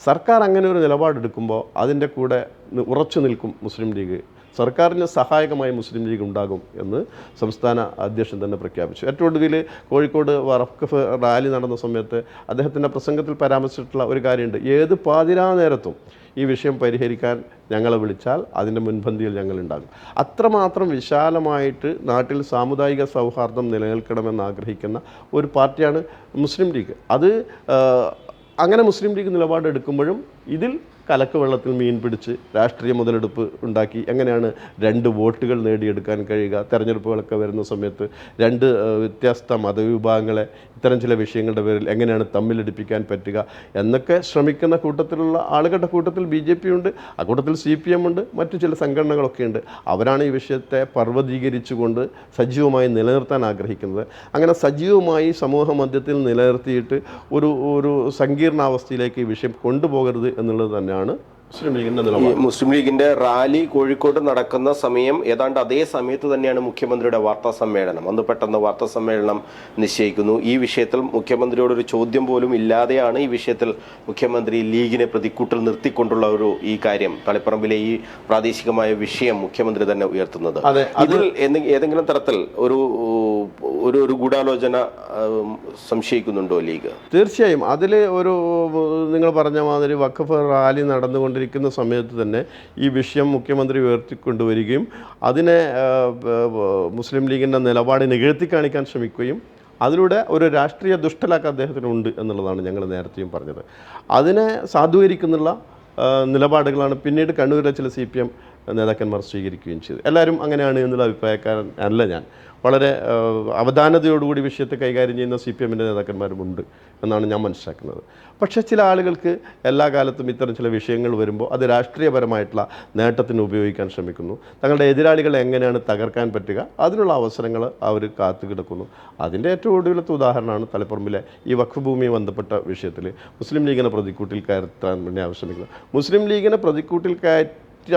സർക്കാർ അങ്ങനെ ഒരു നിലപാടെടുക്കുമ്പോൾ അതിൻ്റെ കൂടെ ഉറച്ചു നിൽക്കും മുസ്ലിം ലീഗ്. സർക്കാരിന് സഹായകമായി മുസ്ലിം ലീഗ് ഉണ്ടാകും എന്ന് സംസ്ഥാന അധ്യക്ഷൻ തന്നെ പ്രഖ്യാപിച്ചു. ഏറ്റവും ഒടുവിൽ കോഴിക്കോട് വഖഫ് റാലി നടന്ന സമയത്ത് അദ്ദേഹത്തിൻ്റെ പ്രസംഗത്തിൽ പരാമർശിച്ചിട്ടുള്ള ഒരു കാര്യമുണ്ട്. ഏത് പാതിരാ നേരത്തും ഈ വിഷയം പരിഹരിക്കാൻ ഞങ്ങളെ വിളിച്ചാൽ അതിൻ്റെ മുൻപന്തിയിൽ ഞങ്ങളുണ്ടാകും. അത്രമാത്രം വിശാലമായിട്ട് നാട്ടിൽ സാമുദായിക സൗഹാർദ്ദം നിലനിൽക്കണമെന്ന് ആഗ്രഹിക്കുന്ന ഒരു പാർട്ടിയാണ് മുസ്ലിം ലീഗ്. അത് അങ്ങനെ മുസ്ലിം ലീഗ് നിലപാടെടുക്കുമ്പോഴും ഇതിൽ കലക്ക് വെള്ളത്തിൽ മീൻ പിടിച്ച് രാഷ്ട്രീയ മുതലെടുപ്പ് ഉണ്ടാക്കി എങ്ങനെയാണ് 2 വോട്ടുകൾ നേടിയെടുക്കാൻ കഴിയുക, തെരഞ്ഞെടുപ്പുകളൊക്കെ വരുന്ന സമയത്ത് 2 വ്യത്യസ്ത മതവിഭാഗങ്ങളെ ഇത്തരം ചില വിഷയങ്ങളുടെ പേരിൽ എങ്ങനെയാണ് തമ്മിലടിപ്പിക്കാൻ പറ്റുക എന്നൊക്കെ ശ്രമിക്കുന്ന കൂട്ടത്തിലുള്ള ആളുകളുടെ കൂട്ടത്തിൽ BJP ഉണ്ട്, ആ കൂട്ടത്തിൽ CPM ഉണ്ട്, മറ്റു ചില സംഘടനകളൊക്കെ ഉണ്ട്. അവരാണ് ഈ വിഷയത്തെ പർവ്വതീകരിച്ചുകൊണ്ട് സജീവമായി നിലനിർത്താൻ ആഗ്രഹിക്കുന്നത്. അങ്ങനെ സജീവമായി സമൂഹ മധ്യത്തിൽ നിലനിർത്തിയിട്ട് ഒരു സങ്കീർണാവസ്ഥയിലേക്ക് ഈ വിഷയം കൊണ്ടുപോകരുത് എന്നുള്ളത് തന്നെയാണ് മുസ്ലിം ലീഗിന്റെ നിലപാട്. മുസ്ലിം ലീഗിന്റെ റാലി കോഴിക്കോട് നടക്കുന്ന സമയം ഏതാണ്ട് അതേ സമയത്ത് തന്നെയാണ് മുഖ്യമന്ത്രിയുടെ വാർത്താ സമ്മേളനം. അന്ന് പെട്ടെന്ന് വാർത്താ സമ്മേളനം നിശ്ചയിക്കുന്നു. ഈ വിഷയത്തിൽ മുഖ്യമന്ത്രിയോടൊരു ചോദ്യം പോലും ഇല്ലാതെയാണ് ഈ വിഷയത്തിൽ മുഖ്യമന്ത്രി ലീഗിനെ പ്രതിക്കൂട്ടിൽ നിർത്തിക്കൊണ്ടുള്ള ഈ കാര്യം, തളിപ്പറമ്പിലെ ഈ പ്രാദേശികമായ വിഷയം മുഖ്യമന്ത്രി തന്നെ ഉയർത്തുന്നത്. ഇതിൽ ഏതെങ്കിലും തരത്തിൽ ഒരു ഗൂഢാലോചന സംശയിക്കുന്നുണ്ടോ ലീഗ്? തീർച്ചയായും അതിൽ നിങ്ങൾ പറഞ്ഞ മാതിരി വഖഫ് റാലി നടന്നുകൊണ്ടിരിക്കുന്ന സമയത്ത് തന്നെ ഈ വിഷയം മുഖ്യമന്ത്രി ഉയർത്തിക്കൊണ്ടുവരികയും അതിനെ മുസ്ലിം ലീഗിൻ്റെ നിലപാട് നികഴ്ത്തി കാണിക്കാൻ ശ്രമിക്കുകയും അതിലൂടെ ഒരു രാഷ്ട്രീയ ദുഷ്ടലാക്ക് അദ്ദേഹത്തിനുണ്ട് എന്നുള്ളതാണ് ഞങ്ങൾ നേരത്തെയും പറഞ്ഞത്. അതിനെ സാധൂകരിക്കുന്നുള്ള നിലപാടുകളാണ് പിന്നീട് കണ്ണൂരിലെ ചില CPM നേതാക്കന്മാർ സ്വീകരിക്കുകയും ചെയ്തു. എല്ലാവരും അങ്ങനെയാണ് എന്നുള്ള അഭിപ്രായക്കാരൻ അല്ല ഞാൻ. വളരെ അവധാനതയോടുകൂടി വിഷയത്തെ കൈകാര്യം ചെയ്യുന്ന CPMൻ്റെ നേതാക്കന്മാരുമുണ്ട് എന്നാണ് ഞാൻ മനസ്സിലാക്കുന്നത്. പക്ഷേ ചില ആളുകൾക്ക് എല്ലാ കാലത്തും ഇത്തരം ചില വിഷയങ്ങൾ വരുമ്പോൾ അത് രാഷ്ട്രീയപരമായിട്ടുള്ള നേട്ടത്തിന് ഉപയോഗിക്കാൻ ശ്രമിക്കുന്നു. തങ്ങളുടെ എതിരാളികളെ എങ്ങനെയാണ് തകർക്കാൻ പറ്റുക അതിനുള്ള അവസരങ്ങൾ അവർ കാത്തുകിടക്കുന്നു. അതിൻ്റെ ഏറ്റവും ഒടുവിലത്തെ ഉദാഹരണമാണ് തളിപ്പറമ്പിലെ ഈ വഖഫ് ഭൂമിയെ ബന്ധപ്പെട്ട വിഷയത്തിൽ മുസ്ലിം ലീഗിനെ പ്രതിക്കൂട്ടിൽ കയറ്റാൻ വേണ്ടി ആവശ്യമില്ല. മുസ്ലിം ലീഗിനെ പ്രതിക്കൂട്ടിൽ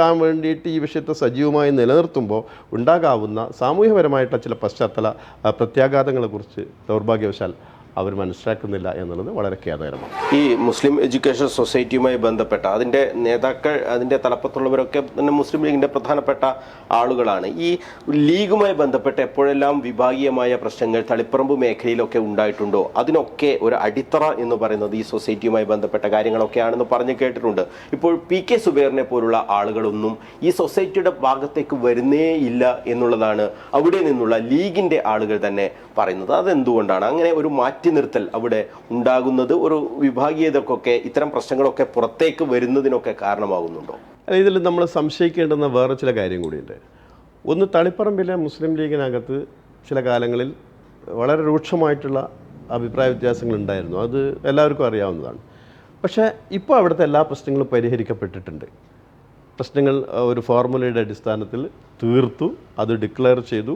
ാൻ വേണ്ടിയിട്ട് ഈ വിഷയത്തെ സജീവമായി നിലനിർത്തുമ്പോൾ ഉണ്ടാകാവുന്ന സാമൂഹ്യപരമായിട്ടുള്ള ചില പശ്ചാത്തല പ്രത്യാഘാതങ്ങളെക്കുറിച്ച് ദൗർഭാഗ്യവശാൽ അവർ മനസ്സിലാക്കുന്നില്ല എന്നുള്ളത് വളരെ ഖേദകരമാണ്. ഈ മുസ്ലിം എഡ്യൂക്കേഷൻ സൊസൈറ്റിയുമായി ബന്ധപ്പെട്ട അതിൻ്റെ നേതാക്കൾ, അതിൻ്റെ തലപ്പത്തുള്ളവരൊക്കെ തന്നെ മുസ്ലിം ലീഗിൻ്റെ പ്രധാനപ്പെട്ട ആളുകളാണ്. ഈ ലീഗുമായി ബന്ധപ്പെട്ട് എപ്പോഴെല്ലാം വിഭാഗീയമായ പ്രശ്നങ്ങൾ തളിപ്പറമ്പ് മേഖലയിലൊക്കെ ഉണ്ടായിട്ടുണ്ടോ അതിനൊക്കെ ഒരു അടിത്തറ എന്ന് പറയുന്നത് ഈ സൊസൈറ്റിയുമായി ബന്ധപ്പെട്ട കാര്യങ്ങളൊക്കെയാണെന്ന് പറഞ്ഞ് കേട്ടിട്ടുണ്ട്. ഇപ്പോൾ PK സുബൈറിനെ പോലുള്ള ആളുകളൊന്നും ഈ സൊസൈറ്റിയുടെ ഭാഗത്തേക്ക് വരുന്നേ ഇല്ല എന്നുള്ളതാണ് അവിടെ നിന്നുള്ള ലീഗിൻ്റെ ആളുകൾ തന്നെ പറയുന്നത്. അതെന്തുകൊണ്ടാണ് അങ്ങനെ ഒരു മാറ്റി നിർത്തൽ അവിടെ ഉണ്ടാകുന്നത്? ഒരു വിഭാഗീയതക്കൊക്കെ ഇത്തരം പ്രശ്നങ്ങളൊക്കെ പുറത്തേക്ക് വരുന്നതിനൊക്കെ കാരണമാകുന്നുണ്ടോ? ഇതിൽ നമ്മൾ സംശയിക്കേണ്ടുന്ന വേറെ ചില കാര്യം കൂടിയുണ്ട്. ഒന്ന്, തളിപ്പറമ്പിലെ മുസ്ലിം ലീഗിനകത്ത് ചില കാലങ്ങളിൽ വളരെ രൂക്ഷമായിട്ടുള്ള അഭിപ്രായ വ്യത്യാസങ്ങൾ ഉണ്ടായിരുന്നു. അത് എല്ലാവർക്കും അറിയാവുന്നതാണ്. പക്ഷേ ഇപ്പോൾ അവിടുത്തെ എല്ലാ പ്രശ്നങ്ങളും പരിഹരിക്കപ്പെട്ടിട്ടുണ്ട്. പ്രശ്നങ്ങൾ ഒരു ഫോർമുലയുടെ അടിസ്ഥാനത്തിൽ തീർത്തു, അത് ഡിക്ലെയർ ചെയ്തു.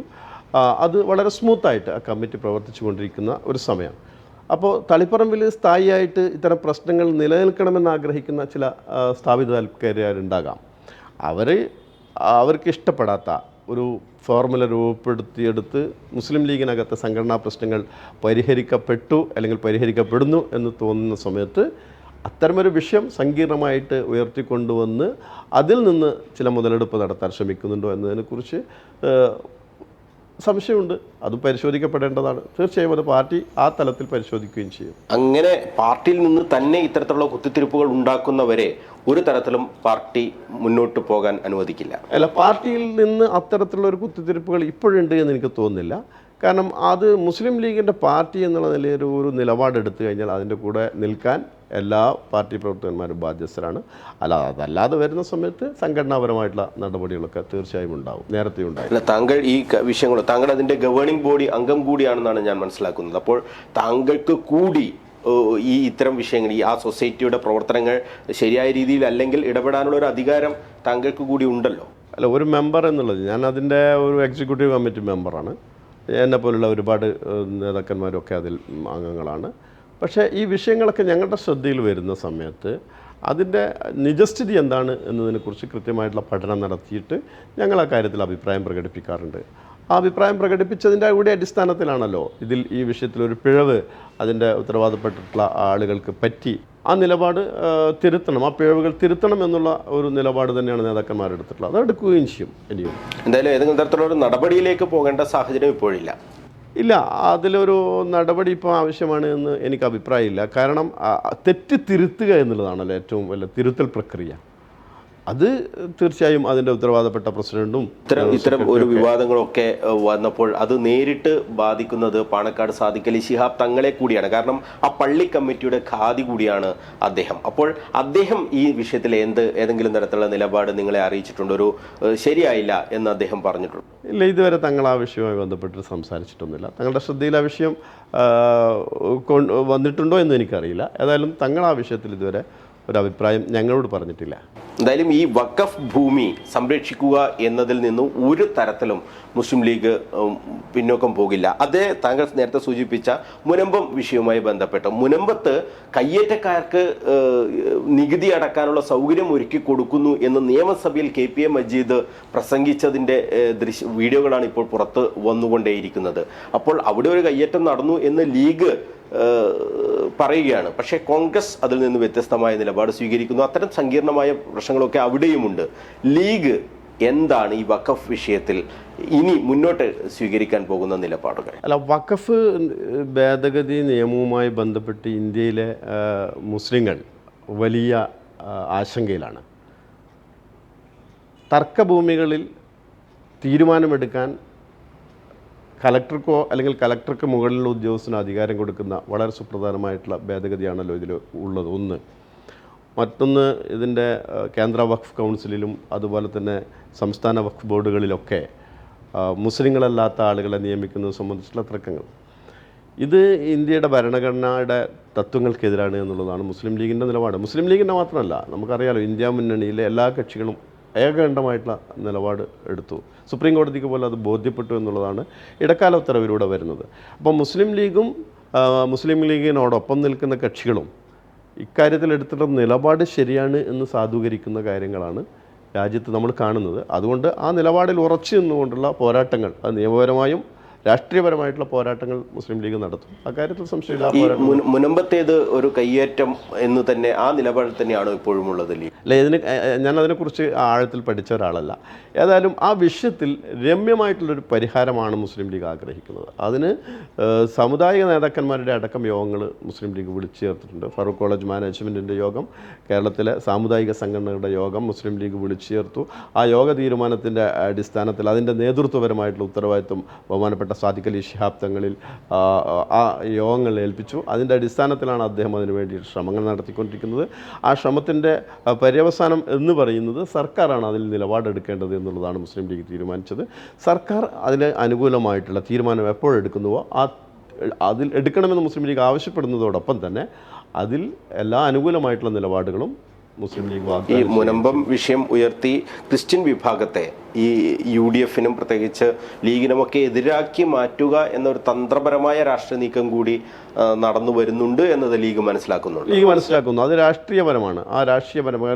അത് വളരെ സ്മൂത്തായിട്ട് ആ കമ്മിറ്റി പ്രവർത്തിച്ചു കൊണ്ടിരിക്കുന്ന ഒരു സമയം. അപ്പോൾ തളിപ്പറമ്പിൽ സ്ഥായിയായിട്ട് ഇത്തരം പ്രശ്നങ്ങൾ നിലനിൽക്കണമെന്ന് ആഗ്രഹിക്കുന്ന ചില സ്ഥാപിത താൽപ്പര്യരുണ്ടാകാം. അവർക്ക് ഇഷ്ടപ്പെടാത്ത ഒരു ഫോർമുല രൂപപ്പെടുത്തിയെടുത്ത് മുസ്ലിം ലീഗിനകത്തെ സംഘടനാ പ്രശ്നങ്ങൾ പരിഹരിക്കപ്പെട്ടു അല്ലെങ്കിൽ പരിഹരിക്കപ്പെടുന്നു എന്ന് തോന്നുന്ന സമയത്ത് അത്തരമൊരു വിഷയം സങ്കീർണമായിട്ട് ഉയർത്തിക്കൊണ്ടുവന്ന് അതിൽ നിന്ന് ചില മുതലെടുപ്പ് നടത്താൻ ശ്രമിക്കുന്നുണ്ടോ എന്നതിനെക്കുറിച്ച് സംശയമുണ്ട്. അതും പരിശോധിക്കപ്പെടേണ്ടതാണ്. തീർച്ചയായും അത് പാർട്ടി ആ തലത്തിൽ പരിശോധിക്കുകയും ചെയ്യും. അങ്ങനെ പാർട്ടിയിൽ നിന്ന് തന്നെ ഇത്തരത്തിലുള്ള കുത്തിത്തിരിപ്പുകൾ ഉണ്ടാക്കുന്നവരെ ഒരു തരത്തിലും പാർട്ടി മുന്നോട്ട് പോകാൻ അനുവദിക്കില്ല. അല്ല, പാർട്ടിയിൽ നിന്ന് അത്തരത്തിലുള്ള ഒരു കുത്തിത്തിരിപ്പുകൾ ഇപ്പോഴുണ്ട് എന്ന് എനിക്ക് തോന്നുന്നില്ല. കാരണം അത് മുസ്ലിം ലീഗിൻ്റെ പാർട്ടി എന്നുള്ള നിലയിൽ ഒരു നിലപാടെടുത്തു കഴിഞ്ഞാൽ അതിൻ്റെ കൂടെ നിൽക്കാൻ എല്ലാ പാർട്ടി പ്രവർത്തകന്മാരും ബാധ്യസ്ഥരാണ്. അതല്ലാതെ വരുന്ന സമയത്ത് സംഘടനാപരമായിട്ടുള്ള നടപടികളൊക്കെ തീർച്ചയായും ഉണ്ടാവും, നേരത്തെ ഉണ്ടായി. താങ്കൾ ഈ വിഷയങ്ങൾ, താങ്കൾ അതിൻ്റെ ഗവേണിംഗ് ബോഡി അംഗം കൂടിയാണെന്നാണ് ഞാൻ മനസ്സിലാക്കുന്നത്. അപ്പോൾ താങ്കൾക്ക് കൂടി ഇത്തരം വിഷയങ്ങൾ ആ സൊസൈറ്റിയുടെ പ്രവർത്തനങ്ങൾ ശരിയായ രീതിയിൽ അല്ലെങ്കിൽ ഇടപെടാനുള്ള ഒരു അധികാരം താങ്കൾക്ക് കൂടി ഉണ്ടല്ലോ. അല്ല, ഒരു മെമ്പർ എന്നുള്ളത്, ഞാൻ അതിൻ്റെ ഒരു എക്സിക്യൂട്ടീവ് കമ്മിറ്റി മെമ്പറാണ്. എന്നെ പോലുള്ള ഒരുപാട് നേതാക്കന്മാരൊക്കെ അതിൽ അംഗങ്ങളാണ്. പക്ഷേ ഈ വിഷയങ്ങളൊക്കെ ഞങ്ങളുടെ ശ്രദ്ധയിൽ വരുന്ന സമയത്ത് അതിൻ്റെ നിജസ്ഥിതി എന്താണ് എന്നതിനെക്കുറിച്ച് കൃത്യമായിട്ടുള്ള പഠനം നടത്തിയിട്ട് ഞങ്ങൾ ആ കാര്യത്തിൽ അഭിപ്രായം പ്രകടിപ്പിക്കാറുണ്ട്. ആ അഭിപ്രായം പ്രകടിപ്പിച്ചതിൻ്റെ കൂടി അടിസ്ഥാനത്തിലാണല്ലോ ഈ വിഷയത്തിലൊരു പിഴവ് അതിൻ്റെ ഉത്തരവാദപ്പെട്ടിട്ടുള്ള ആളുകൾക്ക് പറ്റി ആ നിലപാട് തിരുത്തണം, ആ പിഴവുകൾ തിരുത്തണം എന്നുള്ള ഒരു നിലപാട് തന്നെയാണ് നേതാക്കന്മാരെടുത്തിട്ടുള്ളത്. അത് എടുക്കുകയും ചെയ്യും. ഇനിയും എന്തായാലും ഏതെങ്കിലും തരത്തിലുള്ള ഒരു നടപടിയിലേക്ക് പോകേണ്ട സാഹചര്യം ഇപ്പോഴില്ല. ഇല്ല, അതിലൊരു നടപടി ഇപ്പോൾ ആവശ്യമാണ് എന്ന് എനിക്ക് അഭിപ്രായമില്ല. കാരണം തെറ്റ് തിരുത്തുക എന്നുള്ളതാണല്ലോ ഏറ്റവും വലിയ തിരുത്തൽ പ്രക്രിയ. അത് തീർച്ചയായും അതിൻ്റെ ഉത്തരവാദപ്പെട്ട പ്രസിഡന്റും ഇത്തരം ഒരു വിവാദങ്ങളൊക്കെ വന്നപ്പോൾ അത് നേരിട്ട് ബാധിക്കുന്നത് പാണക്കാട് സാദിഖ് അലി ശിഹാബ് തങ്ങളെ കൂടിയാണ്. കാരണം ആ പള്ളി കമ്മിറ്റിയുടെ ഖാദി കൂടിയാണ് അദ്ദേഹം. അപ്പോൾ അദ്ദേഹം ഈ വിഷയത്തിൽ ഏതെങ്കിലും തരത്തിലുള്ള നിലപാട് നിങ്ങളെ അറിയിച്ചിട്ടുണ്ട്? ഒരു ശരിയായില്ല എന്ന് അദ്ദേഹം പറഞ്ഞിട്ടുണ്ട്? ഇല്ല, ഇതുവരെ തങ്ങൾ ആ വിഷയവുമായി ബന്ധപ്പെട്ട് സംസാരിച്ചിട്ടൊന്നുമില്ല. തങ്ങളുടെ ശ്രദ്ധയിൽ ആ വിഷയം വന്നിട്ടുണ്ടോ എന്ന് എനിക്കറിയില്ല. ഏതായാലും തങ്ങൾ ആ വിഷയത്തിൽ ഇതുവരെ ഒരഭിപ്രായം ഞങ്ങളോട് പറഞ്ഞിട്ടില്ല. എന്തായാലും ഈ വഖഫ് ഭൂമി സംരക്ഷിക്കുക എന്നതിൽ നിന്നും ഒരു തരത്തിലും മുസ്ലിം ലീഗ് പിന്നോക്കം പോകില്ല. അതേ താങ്കൾ നേരത്തെ സൂചിപ്പിച്ച മുനമ്പം വിഷയവുമായി ബന്ധപ്പെട്ട് മുനമ്പത്ത് കയ്യേറ്റക്കാർക്ക് നികുതി അടക്കാനുള്ള സൗകര്യം ഒരുക്കി കൊടുക്കുന്നു എന്ന് നിയമസഭയിൽ KPA മജീദ് പ്രസംഗിച്ചതിൻ്റെ വീഡിയോകളാണ് ഇപ്പോൾ പുറത്ത് വന്നുകൊണ്ടേയിരിക്കുന്നത്. അപ്പോൾ അവിടെ ഒരു കയ്യേറ്റം നടന്നു എന്ന് ലീഗ് പറയുകയാണ്. പക്ഷേ കോൺഗ്രസ് അതിൽ നിന്ന് വ്യത്യസ്തമായ നിലപാട് സ്വീകരിക്കുന്നു. അത്തരം സങ്കീർണമായ പ്രശ്നങ്ങളൊക്കെ അവിടെയുമുണ്ട്. ലീഗ് എന്താണ് ഈ വഖഫ് വിഷയത്തിൽ ഇനി മുന്നോട്ട് സ്വീകരിക്കാൻ പോകുന്ന നിലപാടുകൾ? അല്ല, വഖഫ് ഭേദഗതി നിയമവുമായി ബന്ധപ്പെട്ട് ഇന്ത്യയിലെ മുസ്ലിങ്ങൾ വലിയ ആശങ്കയിലാണ്. തർക്കഭൂമികളിൽ തീരുമാനമെടുക്കാൻ കലക്ടർക്കോ അല്ലെങ്കിൽ കലക്ടർക്ക് മുകളിലുള്ള ഉദ്യോഗസ്ഥന് അധികാരം കൊടുക്കുന്ന വളരെ സുപ്രധാനമായിട്ടുള്ള ഭേദഗതിയാണല്ലോ ഇതിൽ ഉള്ളത്. ഒന്ന്. മറ്റൊന്ന്, ഇതിൻ്റെ കേന്ദ്ര വഖഫ് കൗൺസിലിലും അതുപോലെ തന്നെ സംസ്ഥാന വഖഫ് ബോർഡുകളിലൊക്കെ മുസ്ലിങ്ങളല്ലാത്ത ആളുകളെ നിയമിക്കുന്നത് സംബന്ധിച്ചുള്ള തർക്കങ്ങൾ. ഇത് ഇന്ത്യയുടെ ഭരണഘടനയുടെ തത്വങ്ങൾക്കെതിരാണ് എന്നുള്ളതാണ് മുസ്ലിം ലീഗിൻ്റെ നിലപാട്. മുസ്ലിം ലീഗിൻ്റെ മാത്രമല്ല, നമുക്കറിയാലോ ഇന്ത്യ മുന്നണിയിലെ എല്ലാ കക്ഷികളും ഏകകണ്ഠമായിട്ടുള്ള നിലപാട് എടുത്തു. സുപ്രീം കോടതിക്ക് പോലും അത് ബോധ്യപ്പെട്ടു എന്നുള്ളതാണ് ഇടക്കാല ഉത്തരവിലൂടെ വരുന്നത്. അപ്പോൾ മുസ്ലിം ലീഗിനോടൊപ്പം നിൽക്കുന്ന കക്ഷികളും ഇക്കാര്യത്തിൽ എടുത്തിട്ടുള്ള നിലപാട് ശരിയാണ് എന്ന് സാധൂകരിക്കുന്ന കാര്യങ്ങളാണ് രാജ്യത്ത് നമ്മൾ കാണുന്നത്. അതുകൊണ്ട് ആ നിലപാടിൽ ഉറച്ചു നിന്നുകൊണ്ടുള്ള പോരാട്ടങ്ങൾ, അത് നിയമപരമായും രാഷ്ട്രീയപരമായിട്ടുള്ള പോരാട്ടങ്ങൾ മുസ്ലിം ലീഗ് നടത്തും. അക്കാര്യത്തിൽ സംശയമില്ല. മുനമ്പത്തേത് ഒരു കയ്യേറ്റം എന്ന് തന്നെ ആ നിലപാടിൽ തന്നെയാണോ ഇപ്പോഴും ഉള്ളത്? അല്ല, ഞാൻ അതിനെക്കുറിച്ച് ആഴത്തിൽ പഠിച്ച ഒരാളല്ല. ഏതായാലും ആ വിഷയത്തിൽ രമ്യമായിട്ടുള്ളൊരു പരിഹാരമാണ് മുസ്ലിം ലീഗ് ആഗ്രഹിക്കുന്നത്. അതിന് സാമുദായിക നേതാക്കന്മാരുടെ അടക്കം യോഗങ്ങൾ മുസ്ലിം ലീഗ് വിളിച്ചു ചേർത്തിട്ടുണ്ട്. ഫറൂഖ് കോളേജ് മാനേജ്മെൻറ്റിൻ്റെ യോഗം, കേരളത്തിലെ സാമുദായിക സംഘടനകളുടെ യോഗം മുസ്ലിം ലീഗ് വിളിച്ചു ചേർത്തു. ആ യോഗ തീരുമാനത്തിൻ്റെ അടിസ്ഥാനത്തിൽ അതിൻ്റെ നേതൃത്വപരമായിട്ടുള്ള ഉത്തരവാദിത്വം ബഹുമാനപ്പെട്ട സാദിഖ് അലി ശിഹാബ് തങ്ങളിൽ ആ യോഗങ്ങൾ ഏൽപ്പിച്ചു. അതിൻ്റെ അടിസ്ഥാനത്തിലാണ് അദ്ദേഹം അതിനു വേണ്ടി ശ്രമങ്ങൾ നടത്തിക്കൊണ്ടിരിക്കുന്നത്. ആ ശ്രമത്തിൻ്റെ പര്യവസാനം എന്ന് പറയുന്നത് സർക്കാരാണ് അതിൽ നിലപാടെടുക്കേണ്ടത് എന്നുള്ളതാണ് മുസ്ലിം ലീഗ് തീരുമാനിച്ചത്. സർക്കാർ അതിന് അനുകൂലമായിട്ടുള്ള തീരുമാനം എപ്പോഴെടുക്കുന്നുവോ അതിൽ എടുക്കണമെന്ന് മുസ്ലിം ലീഗ് ആവശ്യപ്പെടുന്നതോടൊപ്പം തന്നെ അതിൽ എല്ലാ അനുകൂലമായിട്ടുള്ള നിലപാടുകളും മുസ്ലിം ലീഗ് ഈ മുനമ്പം വിഷയം ഉയർത്തി ക്രിസ്ത്യൻ വിഭാഗത്തെ ഈ UDF-നും പ്രത്യേകിച്ച് ലീഗിനുമൊക്കെ എതിരാക്കി മാറ്റുക എന്നൊരു തന്ത്രപരമായ രാഷ്ട്രീയ നീക്കം കൂടി നടന്നു വരുന്നുണ്ട് എന്നത് ലീഗ് മനസ്സിലാക്കുന്നു. അത് രാഷ്ട്രീയപരമാണ്. ആ രാഷ്ട്രീയപരമായ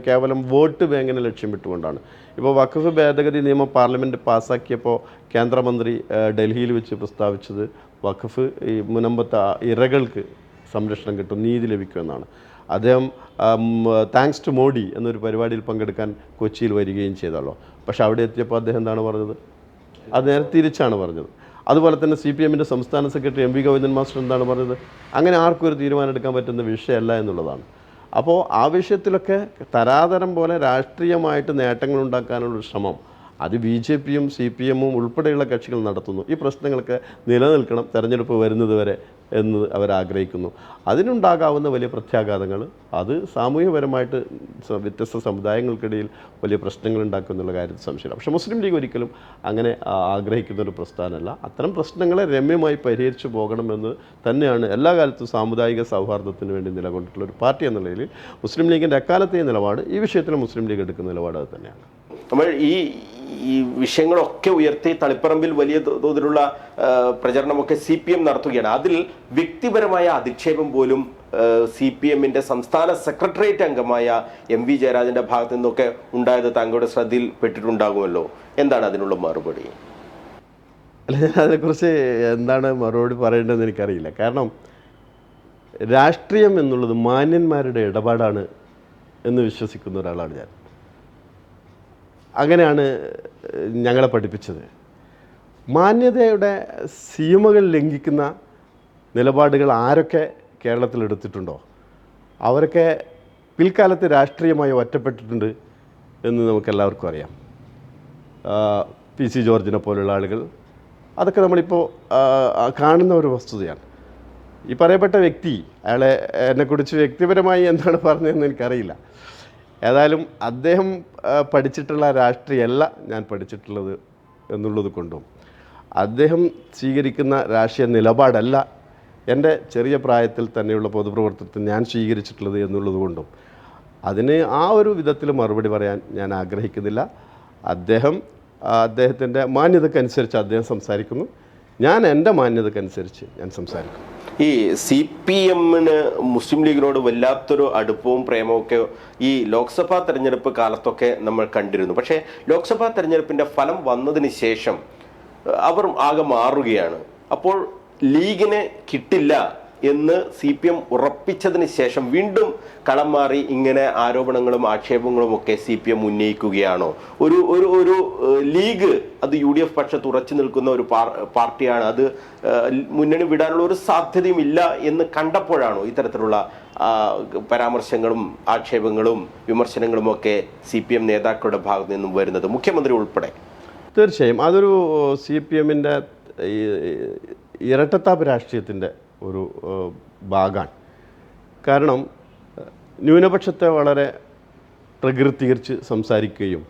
കേവലം വോട്ട് ബാങ്കിനെ ലക്ഷ്യമിട്ടുകൊണ്ടാണ്. ഇപ്പോൾ വഖഫ് ഭേദഗതി നിയമം പാർലമെൻറ്റ് പാസ്സാക്കിയപ്പോൾ കേന്ദ്രമന്ത്രി ഡൽഹിയിൽ വെച്ച് പ്രസ്താവിച്ചത് വഖഫ് ഈ മുനമ്പത്തെ ഇരകൾക്ക് സംരക്ഷണം കിട്ടും, നീതി ലഭിക്കുമെന്നാണ്. അദ്ദേഹം താങ്ക്സ് ടു മോഡി എന്നൊരു പരിപാടിയിൽ പങ്കെടുക്കാൻ കൊച്ചിയിൽ വരികയും ചെയ്തല്ലോ. പക്ഷെ അവിടെ എത്തിയപ്പോൾ അദ്ദേഹം എന്താണ് പറഞ്ഞത്? അത് നേരെ തിരിച്ചാണ് പറഞ്ഞത്. അതുപോലെ തന്നെ CPM-ൻ്റെ സംസ്ഥാന സെക്രട്ടറി MV ഗോവിന്ദൻ മാസ്റ്റർ എന്താണ് പറഞ്ഞത്? അങ്ങനെ ആർക്കും ഒരു തീരുമാനം എടുക്കാൻ പറ്റുന്ന വിഷയമല്ല എന്നുള്ളതാണ്. അപ്പോൾ ആ വിഷയത്തിലൊക്കെ തരാതരം പോലെ രാഷ്ട്രീയമായിട്ട് നേട്ടങ്ങൾ ഉണ്ടാക്കാനുള്ളൊരു ശ്രമം അത് BJPയും CPMും ഉൾപ്പെടെയുള്ള കക്ഷികൾ നടത്തുന്നു. ഈ പ്രശ്നങ്ങളൊക്കെ നിലനിൽക്കണം തെരഞ്ഞെടുപ്പ് വരുന്നത് വരെ എന്ന് അവരാഗ്രഹിക്കുന്നു. അതിനുണ്ടാകാവുന്ന വലിയ പ്രത്യാഘാതങ്ങൾ അത് സാമൂഹ്യപരമായിട്ട് വ്യത്യസ്ത സമുദായങ്ങൾക്കിടയിൽ വലിയ പ്രശ്നങ്ങൾ ഉണ്ടാക്കുമെന്നുള്ള കാര്യത്തിൽ സംശയമില്ല. പക്ഷേ മുസ്ലിം ലീഗ് ഒരിക്കലും അങ്ങനെ ആഗ്രഹിക്കുന്നൊരു പ്രസ്ഥാനമല്ല. അത്തരം പ്രശ്നങ്ങളെ രമ്യമായി പരിഹരിച്ചു പോകണമെന്ന് തന്നെയാണ് എല്ലാ കാലത്തും സാമുദായിക സൗഹാർദ്ദത്തിന് വേണ്ടി നിലകൊണ്ടിട്ടുള്ള ഒരു പാർട്ടി എന്ന നിലയിൽ മുസ്ലിം ലീഗിൻ്റെ എക്കാലത്തെ നിലപാട്, ഈ വിഷയത്തിൽ മുസ്ലിം ലീഗ് എടുക്കുന്ന നിലപാട് അത് തന്നെയാണ്. നമ്മൾ ഈ വിഷയങ്ങളൊക്കെ ഉയർത്തി തളിപ്പറമ്പിൽ വലിയ തോതിലുള്ള പ്രചരണമൊക്കെ CPM നടത്തുകയാണ്. അതിൽ വ്യക്തിപരമായ അധിക്ഷേപം പോലും CPMന്റെ സംസ്ഥാന സെക്രട്ടേറിയറ്റ് അംഗമായ MV ജയരാജന്റെ ഭാഗത്തു നിന്നൊക്കെ ഉണ്ടായത് താങ്കളുടെ ശ്രദ്ധയിൽ പെട്ടിട്ടുണ്ടാകുമല്ലോ. എന്താണ് അതിനുള്ള മറുപടി? അല്ല, ഞാൻ അതിനെക്കുറിച്ച് എന്താണ് മറുപടി പറയേണ്ടതെന്ന് എനിക്കറിയില്ല. കാരണം രാഷ്ട്രീയം എന്നുള്ളത് മാന്യന്മാരുടെ ഇടപാടാണ് എന്ന് വിശ്വസിക്കുന്ന ഒരാളാണ് ഞാൻ. അങ്ങനെയാണ് ഞങ്ങളെ പഠിപ്പിച്ചത്. മാന്യതയുടെ സീമകൾ ലംഘിക്കുന്ന നിലപാടുകൾ ആരൊക്കെ കേരളത്തിൽ എടുത്തിട്ടുണ്ടോ അവരൊക്കെ പിൽക്കാലത്ത് രാഷ്ട്രീയമായി ഒറ്റപ്പെട്ടിട്ടുണ്ട് എന്ന് നമുക്കെല്ലാവർക്കും അറിയാം. PC ജോർജിനെ പോലുള്ള ആളുകൾ, അതൊക്കെ നമ്മളിപ്പോൾ കാണുന്ന ഒരു വസ്തുതയാണ്. ഈ പറയപ്പെട്ട വ്യക്തി, അയാളെ എന്നെക്കുറിച്ച് വ്യക്തിപരമായി എന്താണ് പറഞ്ഞതെന്ന് എനിക്കറിയില്ല. ഏതായാലും അദ്ദേഹം പഠിച്ചിട്ടുള്ള രാഷ്ട്രീയമല്ല ഞാൻ പഠിച്ചിട്ടുള്ളത് എന്നുള്ളത് കൊണ്ടും അദ്ദേഹം സ്വീകരിക്കുന്ന രാഷ്ട്രീയ നിലപാടല്ല എൻ്റെ ചെറിയ പ്രായത്തിൽ തന്നെയുള്ള പൊതുപ്രവർത്തനത്തിൽ ഞാൻ സ്വീകരിച്ചിട്ടുള്ളത് എന്നുള്ളത് കൊണ്ടും അതിന് ആ ഒരു വിധത്തിൽ മറുപടി പറയാൻ ഞാൻ ആഗ്രഹിക്കുന്നില്ല. അദ്ദേഹത്തിൻ്റെ മാന്യതക്കനുസരിച്ച് അദ്ദേഹം സംസാരിക്കുന്നു, ഞാൻ എൻ്റെ മാന്യതക്കനുസരിച്ച് ഞാൻ സംസാരിക്കുന്നു. ഈ CPMന് മുസ്ലിം ലീഗിനോട് വല്ലാത്തൊരു അടുപ്പവും പ്രേമവും ഒക്കെ ഈ ലോക്സഭാ തെരഞ്ഞെടുപ്പ് കാലത്തൊക്കെ നമ്മൾ കണ്ടിരുന്നു. പക്ഷേ ലോക്സഭാ തെരഞ്ഞെടുപ്പിന്റെ ഫലം വന്നതിന് ശേഷം അവർ ആകെ മാറുകയാണ്. അപ്പോൾ ലീഗിന് കിട്ടില്ല എന്ന് CPM ഉറപ്പിച്ചതിന് ശേഷം വീണ്ടും കളം മാറി ഇങ്ങനെ ആരോപണങ്ങളും ആക്ഷേപങ്ങളും ഒക്കെ CPM ഉന്നയിക്കുകയാണോ? ഒരു ലീഗ് അത് UDF പക്ഷത്ത് ഉറച്ചു നിൽക്കുന്ന ഒരു പാർട്ടിയാണ്, അത് മുന്നണി വിടാനുള്ള ഒരു സാധ്യതയും ഇല്ല എന്ന് കണ്ടപ്പോഴാണോ ഇത്തരത്തിലുള്ള പരാമർശങ്ങളും ആക്ഷേപങ്ങളും വിമർശനങ്ങളും ഒക്കെ CPM നേതാക്കളുടെ ഭാഗത്ത് നിന്നും വരുന്നത്, മുഖ്യമന്ത്രി ഉൾപ്പെടെ? തീർച്ചയായും അതൊരു CPMൻ്റെ ഇരട്ടത്താപ്പ് രാഷ്ട്രീയത്തിൻ്റെ ഒരു ഭാഗമാണ്. കാരണം ന്യൂനപക്ഷത്തെ വളരെ പ്രകീർത്തികരിച്ച് സംസാരിക്കുകയും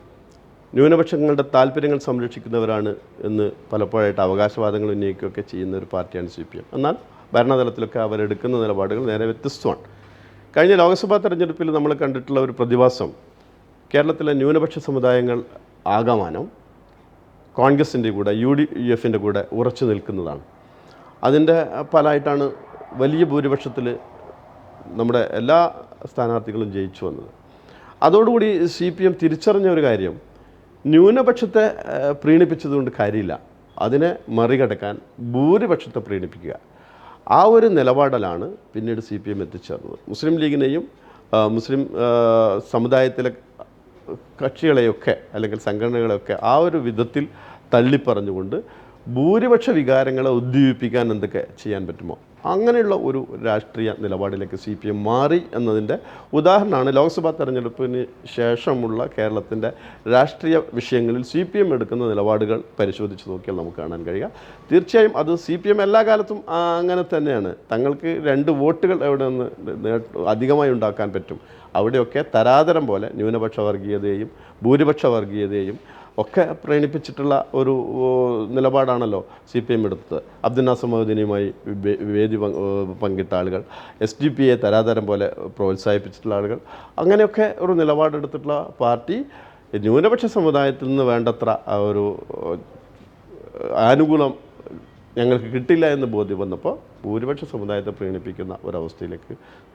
ന്യൂനപക്ഷങ്ങളുടെ താല്പര്യങ്ങൾ സംരക്ഷിക്കുന്നവരാണ് എന്ന് പലപ്പോഴായിട്ട് അവകാശവാദങ്ങൾ ഉന്നയിക്കുകയൊക്കെ ചെയ്യുന്ന ഒരു പാർട്ടിയാണ് CPM. എന്നാൽ ഭരണതലത്തിലൊക്കെ അവരെടുക്കുന്ന നിലപാടുകൾ നേരെ വ്യത്യസ്തമാണ്. കഴിഞ്ഞ ലോക്സഭാ തെരഞ്ഞെടുപ്പിൽ നമ്മൾ കണ്ടിട്ടുള്ള ഒരു പ്രതിഭാസം കേരളത്തിലെ ന്യൂനപക്ഷ സമുദായങ്ങൾ ആകമാനം കോൺഗ്രസിൻ്റെ കൂടെ UDFൻ്റെ കൂടെ ഉറച്ചു നിൽക്കുന്നതാണ്. അതിൻ്റെ ഫലമായിട്ടാണ് വലിയ ഭൂരിപക്ഷത്തിൽ നമ്മുടെ എല്ലാ സ്ഥാനാർത്ഥികളും ജയിച്ചു വന്നത്. അതോടുകൂടി CPM തിരിച്ചറിഞ്ഞ ഒരു കാര്യം, ന്യൂനപക്ഷത്തെ പ്രീണിപ്പിച്ചതുകൊണ്ട് കാര്യമില്ല, അതിനെ മറികടക്കാൻ ഭൂരിപക്ഷത്തെ പ്രീണിപ്പിക്കുക. ആ ഒരു നിലപാടിലാണ് പിന്നീട് CPM എത്തിച്ചേർന്നത്. മുസ്ലിം ലീഗിനെയും മുസ്ലിം സമുദായത്തിലെ കക്ഷികളെയൊക്കെ അല്ലെങ്കിൽ സംഘടനകളെയൊക്കെ ആ ഒരു വിധത്തിൽ തള്ളിപ്പറഞ്ഞുകൊണ്ട് ഭൂരിപക്ഷ വികാരങ്ങളെ ഉദ്ദീപിപ്പിക്കാൻ എന്തൊക്കെ ചെയ്യാൻ പറ്റുമോ അങ്ങനെയുള്ള ഒരു രാഷ്ട്രീയ നിലപാടിലേക്ക് CPM മാറി എന്നതിൻ്റെ ഉദാഹരണമാണ് ലോക്സഭാ തെരഞ്ഞെടുപ്പിന് ശേഷമുള്ള കേരളത്തിൻ്റെ രാഷ്ട്രീയ വിഷയങ്ങളിൽ CPM എടുക്കുന്ന നിലപാടുകൾ പരിശോധിച്ച് നോക്കിയാൽ നമുക്ക് കാണാൻ കഴിയുക. തീർച്ചയായും അത് CPM എല്ലാ കാലത്തും അങ്ങനെ തന്നെയാണ്. തങ്ങൾക്ക് 2 വോട്ടുകൾ എവിടെ നിന്ന് അധികമായി ഉണ്ടാക്കാൻ പറ്റും അവിടെയൊക്കെ തരാതരം പോലെ ന്യൂനപക്ഷ വർഗീയതയെയും ഭൂരിപക്ഷ വർഗീയതയെയും ഒക്കെ പ്രീണിപ്പിച്ചിട്ടുള്ള ഒരു നിലപാടാണല്ലോ CPM എടുത്തത്. അബ്ദുൽ നാസർ മഹ്ദൂനിയുമായി വേദി പങ്കിട്ട ആളുകൾ, SDP തരാതരം പോലെ പ്രോത്സാഹിപ്പിച്ചിട്ടുള്ള ആളുകൾ, അങ്ങനെയൊക്കെ ഒരു നിലപാടെടുത്തിട്ടുള്ള പാർട്ടി ന്യൂനപക്ഷ സമുദായത്തിൽ നിന്ന് വേണ്ടത്ര ഒരു ആനുകൂല്യം ഞങ്ങൾക്ക് കിട്ടില്ല എന്ന് ബോധ്യം വന്നപ്പോൾ ഭൂരിപക്ഷ സമുദായത്തെ പ്രീണിപ്പിക്കുന്ന ഒരവസ്ഥയിലേക്ക്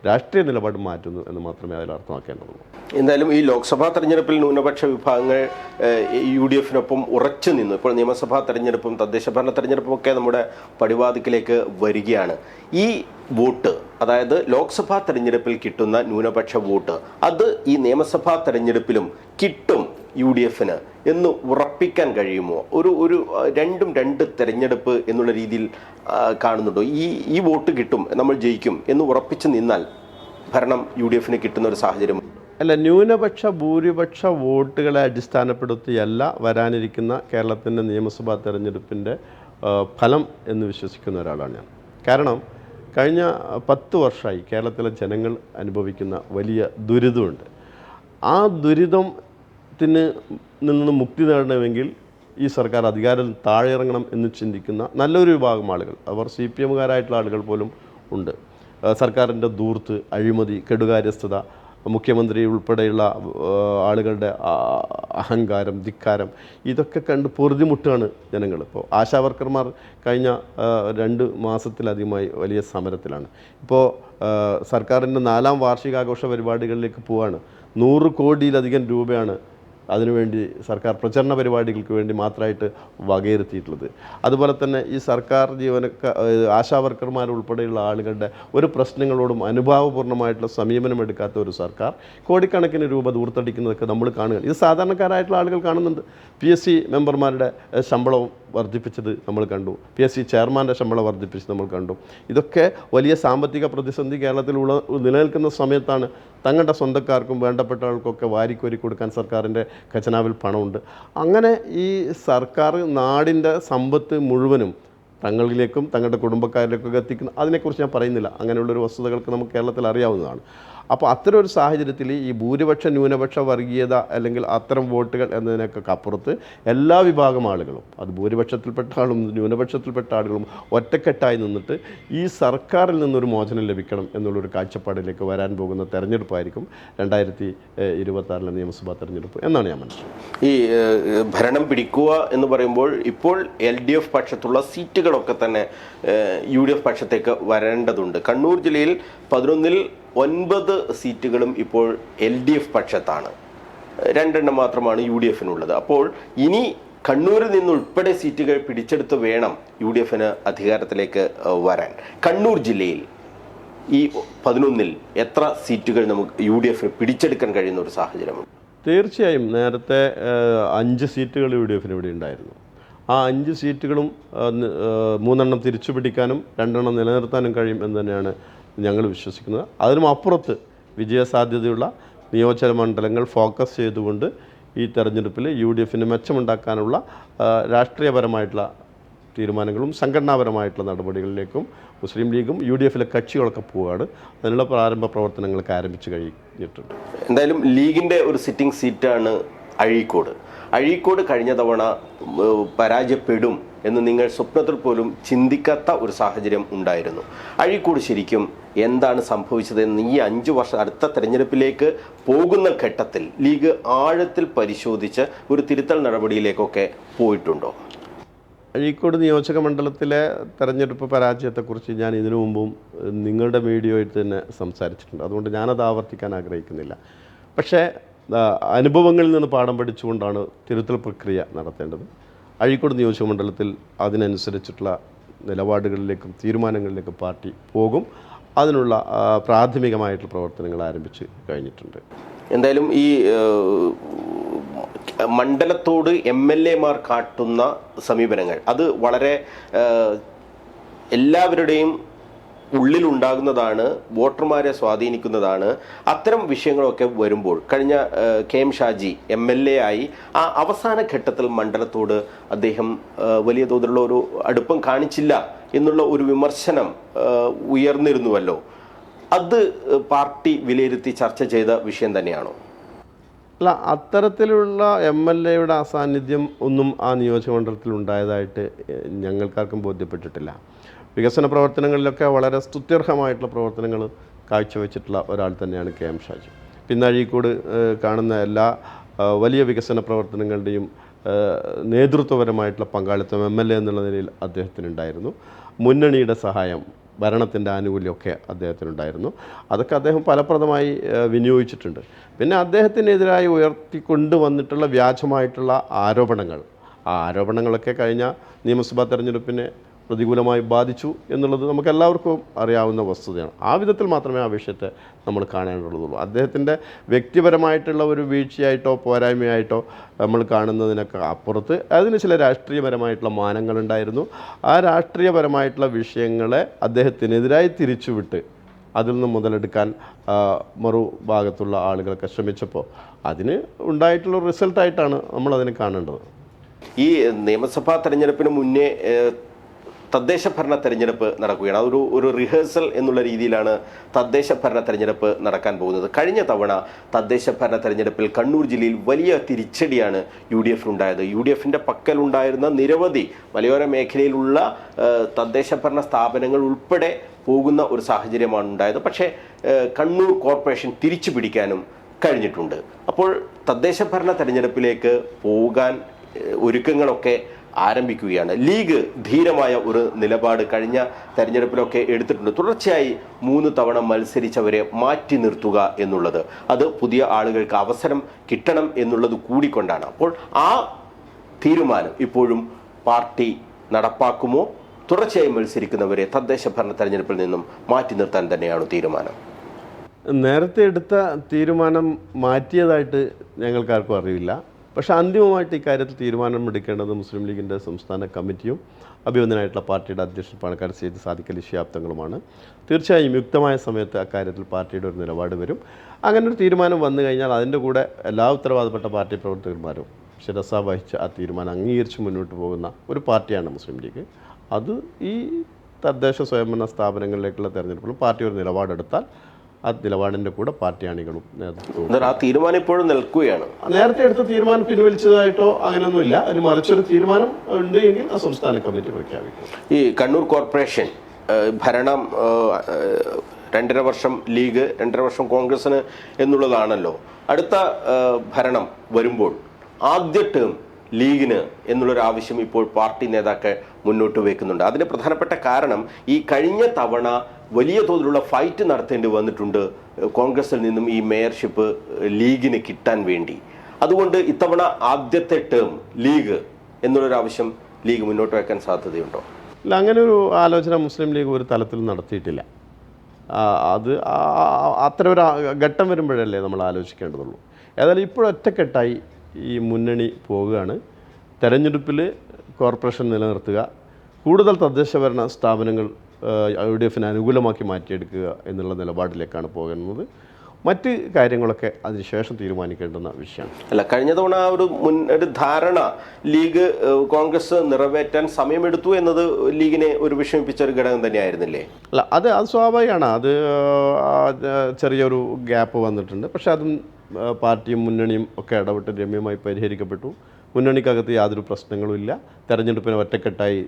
രാഷ്ട്രീയ നിലപാട് മാറ്റുന്നു എന്ന് മാത്രമേ അതിൽ അർത്ഥമാക്കേണ്ടതുള്ളൂ. എന്തായാലും ഈ ലോക്സഭാ തെരഞ്ഞെടുപ്പിൽ ന്യൂനപക്ഷ വിഭാഗങ്ങൾ UDFനൊപ്പം ഉറച്ചു നിന്നു. ഇപ്പോൾ നിയമസഭാ തെരഞ്ഞെടുപ്പും തദ്ദേശ ഭരണ തെരഞ്ഞെടുപ്പും ഒക്കെ നമ്മുടെ പടിവാതിക്കലേക്ക് വരികയാണ്. ഈ വോട്ട്, അതായത് ലോക്സഭാ തെരഞ്ഞെടുപ്പിൽ കിട്ടുന്ന ന്യൂനപക്ഷ വോട്ട്, അത് ഈ നിയമസഭാ തെരഞ്ഞെടുപ്പിലും കിട്ടും UDFന് എന്ന് ഉറപ്പിക്കാൻ കഴിയുമോ? ഒരു രണ്ടും 2 തെരഞ്ഞെടുപ്പ് എന്നുള്ള രീതിയിൽ കാണുന്നുണ്ടോ? ഈ വോട്ട് കിട്ടും, നമ്മൾ ജയിക്കും എന്ന് ഉറപ്പിച്ച് നിന്നാൽ ഭരണം UDFന് കിട്ടുന്ന ഒരു സാഹചര്യം? അല്ല, ന്യൂനപക്ഷ ഭൂരിപക്ഷ വോട്ടുകളെ അടിസ്ഥാനപ്പെടുത്തിയല്ല വരാനിരിക്കുന്ന കേരളത്തിൻ്റെ നിയമസഭാ തെരഞ്ഞെടുപ്പിൻ്റെ ഫലം എന്ന് വിശ്വസിക്കുന്ന ഒരാളാണ് ഞാൻ. കാരണം കഴിഞ്ഞ 10 വർഷമായി കേരളത്തിലെ ജനങ്ങൾ അനുഭവിക്കുന്ന വലിയ ദുരിതമുണ്ട്. ആ ദുരിതത്തിന് നിന്ന് മുക്തി നേടണമെങ്കിൽ ഈ സർക്കാർ അധികാരത്തിൽ താഴെ ഇറങ്ങണം എന്ന് ചിന്തിക്കുന്ന നല്ലൊരു വിഭാഗം ആളുകൾ, അവർ CPMകാരായിട്ടുള്ള ആളുകൾ പോലും ഉണ്ട്. സർക്കാരിൻ്റെ ധൂർത്ത്, അഴിമതി, കെടുകാര്യസ്ഥത, മുഖ്യമന്ത്രി ഉൾപ്പെടെയുള്ള ആളുകളുടെ അഹങ്കാരം, ധിക്കാരം, ഇതൊക്കെ കണ്ട് പൊറുതിമുട്ടാണ് ജനങ്ങൾ. ഇപ്പോൾ ആശാവർക്കർമാർ കഴിഞ്ഞ 2 മാസത്തിലധികമായി വലിയ സമരത്തിലാണ്. ഇപ്പോൾ സർക്കാരിൻ്റെ 4ാം വാർഷികാഘോഷ പരിപാടികളിലേക്ക് പോവാണ്. 100 കോടിയിലധികം രൂപയാണ് അതിനുവേണ്ടി സർക്കാർ പ്രചരണ പരിപാടികൾക്ക് വേണ്ടി മാത്രമായിട്ട് വകയിരുത്തിയിട്ടുള്ളത്. അതുപോലെ തന്നെ ഈ സർക്കാർ ആശാവർക്കർമാർ ഉൾപ്പെടെയുള്ള ആളുകളുടെ ഒരു പ്രശ്നങ്ങളോടും അനുഭാവപൂർണ്ണമായിട്ടുള്ള സമീപനമെടുക്കാത്ത ഒരു സർക്കാർ കോടിക്കണക്കിന് രൂപ ദൂർത്തടിക്കുന്നതൊക്കെ നമ്മൾ കാണുകയാണ്. ഇത് സാധാരണക്കാരായിട്ടുള്ള ആളുകൾ കാണുന്നുണ്ട്. PSC മെമ്പർമാരുടെ ശമ്പളം വർദ്ധിപ്പിച്ചത് നമ്മൾ കണ്ടു. PSC ചെയർമാൻ്റെ ശമ്പളം വർദ്ധിപ്പിച്ചത് നമ്മൾ കണ്ടു. ഇതൊക്കെ വലിയ സാമ്പത്തിക പ്രതിസന്ധി കേരളത്തിലുള്ള നിലനിൽക്കുന്ന സമയത്താണ് തങ്ങളുടെ സ്വന്തക്കാർക്കും വേണ്ടപ്പെട്ട ആൾക്കൊക്കെ വാരിക്കോരി കൊടുക്കാൻ സർക്കാരിൻ്റെ ഖജനാവിൽ പണമുണ്ട്. അങ്ങനെ ഈ സർക്കാർ നാടിൻ്റെ സമ്പത്ത് മുഴുവനും തങ്ങളിലേക്കും തങ്ങളുടെ കുടുംബക്കാരിലേക്കൊക്കെ എത്തിക്കുന്ന, അതിനെക്കുറിച്ച് ഞാൻ പറയുന്നില്ല. അങ്ങനെയുള്ളൊരു വസ്തുതകൾക്ക് നമുക്ക് കേരളത്തിൽ അറിയാവുന്നതാണ്. അപ്പോൾ അത്തരം ഒരു സാഹചര്യത്തിൽ ഈ ഭൂരിപക്ഷ ന്യൂനപക്ഷ വർഗീയത അല്ലെങ്കിൽ അത്തരം വോട്ടുകൾ എന്നതിനൊക്കെ അപ്പുറത്ത് എല്ലാ വിഭാഗം ആളുകളും, അത് ഭൂരിപക്ഷത്തിൽപ്പെട്ട ആളും ന്യൂനപക്ഷത്തിൽപ്പെട്ട ആളുകളും ഒറ്റക്കെട്ടായി നിന്നിട്ട് ഈ സർക്കാരിൽ നിന്നൊരു മോചനം ലഭിക്കണം എന്നുള്ളൊരു കാഴ്ചപ്പാടിലേക്ക് വരാൻ പോകുന്ന തെരഞ്ഞെടുപ്പായിരിക്കും 2026 നിയമസഭാ തെരഞ്ഞെടുപ്പ് എന്നാണ് ഞാൻ മനസ്സിലാക്കുന്നത്. ഈ ഭരണം പിടിക്കുക എന്ന് പറയുമ്പോൾ ഇപ്പോൾ LDF പക്ഷത്തുള്ള സീറ്റുകളൊക്കെ തന്നെ UDF പക്ഷത്തേക്ക് വരേണ്ടതുണ്ട്. കണ്ണൂർ ജില്ലയിൽ 11-ൽ 9 സീറ്റുകളും ഇപ്പോൾ LDF പക്ഷത്താണ്. 2 മാത്രമാണ് UDFനുള്ളത്. അപ്പോൾ ഇനി കണ്ണൂരിൽ നിന്നുൾപ്പെടെ സീറ്റുകൾ പിടിച്ചെടുത്ത് വേണം UDFന് അധികാരത്തിലേക്ക് വരാൻ. കണ്ണൂർ ജില്ലയിൽ ഈ 11-ൽ എത്ര സീറ്റുകൾ നമുക്ക് UDFന് പിടിച്ചെടുക്കാൻ കഴിയുന്ന ഒരു സാഹചര്യമുണ്ട്? തീർച്ചയായും നേരത്തെ 5 സീറ്റുകൾ UDFന് ഇവിടെ ഉണ്ടായിരുന്നു. ആ 5 സീറ്റുകളും 3 തിരിച്ചു പിടിക്കാനും 2 നിലനിർത്താനും കഴിയും എന്ന് തന്നെയാണ് ഞങ്ങൾ വിശ്വസിക്കുന്നത്. അതിനും അപ്പുറത്ത് വിജയസാധ്യതയുള്ള നിയോജക മണ്ഡലങ്ങൾ ഫോക്കസ് ചെയ്തുകൊണ്ട് ഈ തെരഞ്ഞെടുപ്പിൽ UDFന് മെച്ചമുണ്ടാക്കാനുള്ള രാഷ്ട്രീയപരമായിട്ടുള്ള തീരുമാനങ്ങളും സംഘടനാപരമായിട്ടുള്ള നടപടികളിലേക്കും മുസ്ലിം ലീഗും UDFലെ കക്ഷികളൊക്കെ പോവുകയാണ്. അതിനുള്ള പ്രാരംഭ പ്രവർത്തനങ്ങളൊക്കെ ആരംഭിച്ചു കഴിഞ്ഞിട്ടുണ്ട്. എന്തായാലും ലീഗിൻ്റെ ഒരു സിറ്റിംഗ് സീറ്റാണ് അഴീക്കോട് കഴിഞ്ഞ തവണ പരാജയപ്പെടും എന്ന് നിങ്ങൾ സ്വപ്നത്തിൽ പോലും ചിന്തിക്കാത്ത ഒരു സാഹചര്യം ഉണ്ടായിരുന്നു. അഴീക്കോട് ശരിക്കും എന്താണ് സംഭവിച്ചതെന്ന് ഈ 5 വർഷം അടുത്ത തെരഞ്ഞെടുപ്പിലേക്ക് പോകുന്ന ഘട്ടത്തിൽ ലീഗ് ആഴത്തിൽ പരിശോധിച്ച് ഒരു തിരുത്തൽ നടപടിയിലേക്കൊക്കെ പോയിട്ടുണ്ടോ? അഴീക്കോട് നിയോജക മണ്ഡലത്തിലെ തെരഞ്ഞെടുപ്പ് പരാജയത്തെക്കുറിച്ച് ഞാൻ ഇതിനു മുമ്പും നിങ്ങളുടെ വീഡിയോയിൽ തന്നെ സംസാരിച്ചിട്ടുണ്ട്. അതുകൊണ്ട് ഞാനത് ആവർത്തിക്കാൻ ആഗ്രഹിക്കുന്നില്ല. പക്ഷേ അനുഭവങ്ങളിൽ നിന്ന് പാഠം പഠിച്ചുകൊണ്ടാണ് തിരുത്തൽ പ്രക്രിയ നടത്തേണ്ടത്. അഴീക്കോട് നിയോജക മണ്ഡലത്തിൽ അതിനനുസരിച്ചിട്ടുള്ള നിലപാടുകളിലേക്കും തീരുമാനങ്ങളിലേക്കും പാർട്ടി പോകും. അതിനുള്ള പ്രാഥമികമായിട്ടുള്ള പ്രവർത്തനങ്ങൾ ആരംഭിച്ച് കഴിഞ്ഞിട്ടുണ്ട്. എന്തായാലും ഈ മണ്ഡലത്തോട് MLAമാർ കാട്ടുന്ന സമീപനങ്ങൾ അത് വളരെ എല്ലാവരുടെയും ഉള്ളിലുണ്ടാകുന്നതാണ്, വോട്ടർമാരെ സ്വാധീനിക്കുന്നതാണ്. അത്തരം വിഷയങ്ങളൊക്കെ വരുമ്പോൾ കഴിഞ്ഞ KM ഷാജി MLA ആയി ആ അവസാന ഘട്ടത്തിൽ മണ്ഡലത്തോട് അദ്ദേഹം വലിയ തോതിലുള്ള ഒരു അടുപ്പം കാണിച്ചില്ല എന്നുള്ള ഒരു വിമർശനം ഉയർന്നിരുന്നുവല്ലോ. അത് പാർട്ടി വിലയിരുത്തി ചർച്ച ചെയ്ത വിഷയം തന്നെയാണോ? അല്ല, അത്തരത്തിലുള്ള MLAയുടെ അസാന്നിധ്യം ഒന്നും ആ നിയോജകമണ്ഡലത്തിൽ ഉണ്ടായതായിട്ട് ഞങ്ങൾക്കാർക്കും ബോധ്യപ്പെട്ടിട്ടില്ല. വികസന പ്രവർത്തനങ്ങളിലൊക്കെ വളരെ സ്തുത്യർഹമായിട്ടുള്ള പ്രവർത്തനങ്ങൾ കാഴ്ചവെച്ചിട്ടുള്ള ഒരാൾ തന്നെയാണ് KM ഷാജി. പിന്നെ അഴീക്കോട് കാണുന്ന എല്ലാ വലിയ വികസന പ്രവർത്തനങ്ങളുടെയും നേതൃത്വപരമായിട്ടുള്ള പങ്കാളിത്തം MLA എന്നുള്ള നിലയിൽ അദ്ദേഹത്തിനുണ്ടായിരുന്നു. മുന്നണിയുടെ സഹായം, ഭരണത്തിൻ്റെ ആനുകൂല്യമൊക്കെ അദ്ദേഹത്തിനുണ്ടായിരുന്നു. അതൊക്കെ അദ്ദേഹം ഫലപ്രദമായി വിനിയോഗിച്ചിട്ടുണ്ട്. പിന്നെ അദ്ദേഹത്തിനെതിരായി ഉയർത്തിക്കൊണ്ടുവന്നിട്ടുള്ള വ്യാജമായിട്ടുള്ള ആരോപണങ്ങൾ, ആ ആരോപണങ്ങളൊക്കെ കഴിഞ്ഞ നിയമസഭാ തെരഞ്ഞെടുപ്പിനെ പ്രതികൂലമായി ബാധിച്ചു എന്നുള്ളത് നമുക്കെല്ലാവർക്കും അറിയാവുന്ന വസ്തുതയാണ്. ആ വിധത്തിൽ മാത്രമേ ആ വിഷയത്തെ നമ്മൾ കാണേണ്ടതുള്ളൂ. അദ്ദേഹത്തിൻ്റെ വ്യക്തിപരമായിട്ടുള്ള ഒരു വീഴ്ചയായിട്ടോ പോരായ്മയായിട്ടോ നമ്മൾ കാണുന്നതിനൊക്കെ അപ്പുറത്ത് അതിന് ചില രാഷ്ട്രീയപരമായിട്ടുള്ള മാനങ്ങളുണ്ടായിരുന്നു. ആ രാഷ്ട്രീയപരമായിട്ടുള്ള വിഷയങ്ങളെ അദ്ദേഹത്തിനെതിരായി തിരിച്ചുവിട്ട് അതിൽ നിന്ന് മുതലെടുക്കാൻ മറുഭാഗത്തുള്ള ആളുകളൊക്കെ ശ്രമിച്ചപ്പോൾ അതിന് ഉണ്ടായിട്ടുള്ള റിസൾട്ടായിട്ടാണ് നമ്മളതിനെ കാണേണ്ടത്. ഈ നിയമസഭാ തെരഞ്ഞെടുപ്പിന് മുന്നേ തദ്ദേശ ഭരണ തെരഞ്ഞെടുപ്പ് നടക്കുകയാണ്. അതൊരു റിഹേഴ്സൽ എന്നുള്ള രീതിയിലാണ് തദ്ദേശ ഭരണ തെരഞ്ഞെടുപ്പ് നടക്കാൻ പോകുന്നത്. കഴിഞ്ഞ തവണ തദ്ദേശ ഭരണ തെരഞ്ഞെടുപ്പിൽ കണ്ണൂർ ജില്ലയിൽ വലിയ തിരിച്ചടിയാണ് UDF-നുണ്ടായത്. UDF-ന്റെ പക്കലുണ്ടായിരുന്ന നിരവധി മലയോര മേഖലയിലുള്ള തദ്ദേശ ഭരണ സ്ഥാപനങ്ങൾ ഉൾപ്പെടെ പോകുന്ന ഒരു സാഹചര്യമാണ് ഉണ്ടായത്. പക്ഷേ കണ്ണൂർ കോർപ്പറേഷൻ തിരിച്ചു പിടിക്കാനും കഴിഞ്ഞിട്ടുണ്ട്. അപ്പോൾ തദ്ദേശ ഭരണ തെരഞ്ഞെടുപ്പിലേക്ക് പോകാൻ ഒരുക്കങ്ങളൊക്കെ ആരംഭിക്കുകയാണ്. ലീഗ് ധീരമായ ഒരു നിലപാട് കഴിഞ്ഞ തെരഞ്ഞെടുപ്പിലൊക്കെ എടുത്തിട്ടുണ്ട്. തുടർച്ചയായി 3 തവണ മത്സരിച്ചവരെ മാറ്റി നിർത്തുക എന്നുള്ളത്, അത് പുതിയ ആളുകൾക്ക് അവസരം കിട്ടണം എന്നുള്ളത് കൂടിക്കൊണ്ടാണ്. അപ്പോൾ ആ തീരുമാനം ഇപ്പോഴും പാർട്ടി നടപ്പാക്കുമോ? തുടർച്ചയായി മത്സരിക്കുന്നവരെ തദ്ദേശ ഭരണ തെരഞ്ഞെടുപ്പിൽ നിന്നും മാറ്റി നിർത്താൻ തന്നെയാണ് തീരുമാനം. നേരത്തെ എടുത്ത തീരുമാനം മാറ്റിയതായിട്ട് ഞങ്ങൾക്കാർക്കും അറിയില്ല. പക്ഷേ അന്തിമമായിട്ട് ഇക്കാര്യത്തിൽ തീരുമാനമെടുക്കേണ്ടത് മുസ്ലിം ലീഗിൻ്റെ സംസ്ഥാന കമ്മിറ്റിയും അഭിവന്ദനായിട്ടുള്ള പാർട്ടിയുടെ അധ്യക്ഷൻ പാണക്കാട് സയ്യിദ് സാദിഖ് അലി ശിഹാബ് തങ്ങളുമാണ്. തീർച്ചയായും യുക്തമായ സമയത്ത് അക്കാര്യത്തിൽ പാർട്ടിയുടെ ഒരു നിലപാട് വരും. അങ്ങനെ ഒരു തീരുമാനം വന്നു കഴിഞ്ഞാൽ അതിൻ്റെ കൂടെ എല്ലാ ഉത്തരവാദപ്പെട്ട പാർട്ടി പ്രവർത്തകന്മാരും ശിരസ വഹിച്ച് ആ തീരുമാനം അംഗീകരിച്ച് മുന്നോട്ട് പോകുന്ന ഒരു പാർട്ടിയാണ് മുസ്ലിം ലീഗ്. അത് ഈ തദ്ദേശ സ്വയംഭരണ സ്ഥാപനങ്ങളിലേക്കുള്ള തെരഞ്ഞെടുപ്പിലും പാർട്ടി ഒരു നിലപാടെടുത്താൽ ആ നിലപാടിൻ്റെ കൂടെ പാർട്ടി അണികളും നേതൃത്വവും ആ തീരുമാനം ഇപ്പോഴും നിൽക്കുകയാണ്. നേരത്തെ എടുത്ത തീരുമാനം പിൻവലിച്ചതായിട്ടോ അങ്ങനെയൊന്നുമില്ല. അതിന് മറിച്ചൊരു തീരുമാനം ഉണ്ട് എങ്കിൽ ആ സംസ്ഥാന കമ്മിറ്റി പ്രഖ്യാപിക്കും. ഈ കണ്ണൂർ കോർപ്പറേഷൻ ഭരണം 2.5 വർഷം ലീഗ്, 2.5 വർഷം കോൺഗ്രസിന് എന്നുള്ളതാണല്ലോ. അടുത്ത ഭരണം വരുമ്പോൾ ആദ്യ ടേം ലീഗിന് എന്നുള്ളൊരു ആവശ്യം ഇപ്പോൾ പാർട്ടി നേതാക്കൾ മുന്നോട്ട് വയ്ക്കുന്നുണ്ട്. അതിന് പ്രധാനപ്പെട്ട കാരണം ഈ കഴിഞ്ഞ തവണ വലിയ തോതിലുള്ള ഫൈറ്റ് നടത്തേണ്ടി വന്നിട്ടുണ്ട് കോൺഗ്രസിൽ നിന്നും ഈ മേയർഷിപ്പ് ലീഗിന് കിട്ടാൻ വേണ്ടി. അതുകൊണ്ട് ഇത്തവണ ആദ്യത്തെ ടേം ലീഗ് എന്നുള്ളൊരു ആവശ്യം ലീഗ് മുന്നോട്ട് വയ്ക്കാൻ സാധ്യതയുണ്ടോ? ഇല്ല, അങ്ങനെ ഒരു ആലോചന മുസ്ലിം ലീഗ് ഒരു തലത്തിൽ നടത്തിയിട്ടില്ല. അത് അത്ര ഒരു ഘട്ടം വരുമ്പോഴല്ലേ നമ്മൾ ആലോചിക്കേണ്ടതുള്ളൂ. ഏതായാലും ഇപ്പോഴൊറ്റക്കെട്ടായി ഈ മുന്നണി പോവുകയാണ്. തെരഞ്ഞെടുപ്പിൽ കോർപ്പറേഷൻ നിലനിർത്തുക, കൂടുതൽ തദ്ദേശ ഭരണ സ്ഥാപനങ്ങൾ UDF-ന് അനുകൂലമാക്കി മാറ്റിയെടുക്കുക എന്നുള്ള നിലപാടിലേക്കാണ് പോകുന്നത്. മറ്റ് കാര്യങ്ങളൊക്കെ അതിനുശേഷം തീരുമാനിക്കേണ്ടുന്ന വിഷയമാണ്. അല്ല, കഴിഞ്ഞ തവണ ഒരു ധാരണ ലീഗ് കോൺഗ്രസ് നിറവേറ്റാൻ സമയമെടുത്തു എന്നത് ലീഗിനെ ഒരു വിഷമിപ്പിച്ച ഒരു ഘടകം തന്നെയായിരുന്നില്ലേ? അല്ല, അത് സ്വാഭാവികമാണ്. അത് ചെറിയൊരു ഗ്യാപ്പ് വന്നിട്ടുണ്ട്. പക്ഷെ അതും പാർട്ടിയും മുന്നണിയും ഒക്കെ ഇടപെട്ട് രമ്യമായി പരിഹരിക്കപ്പെട്ടു. മുന്നണിക്കകത്ത് യാതൊരു പ്രശ്നങ്ങളും ഇല്ല. തെരഞ്ഞെടുപ്പിനെ ഒറ്റക്കെട്ടായി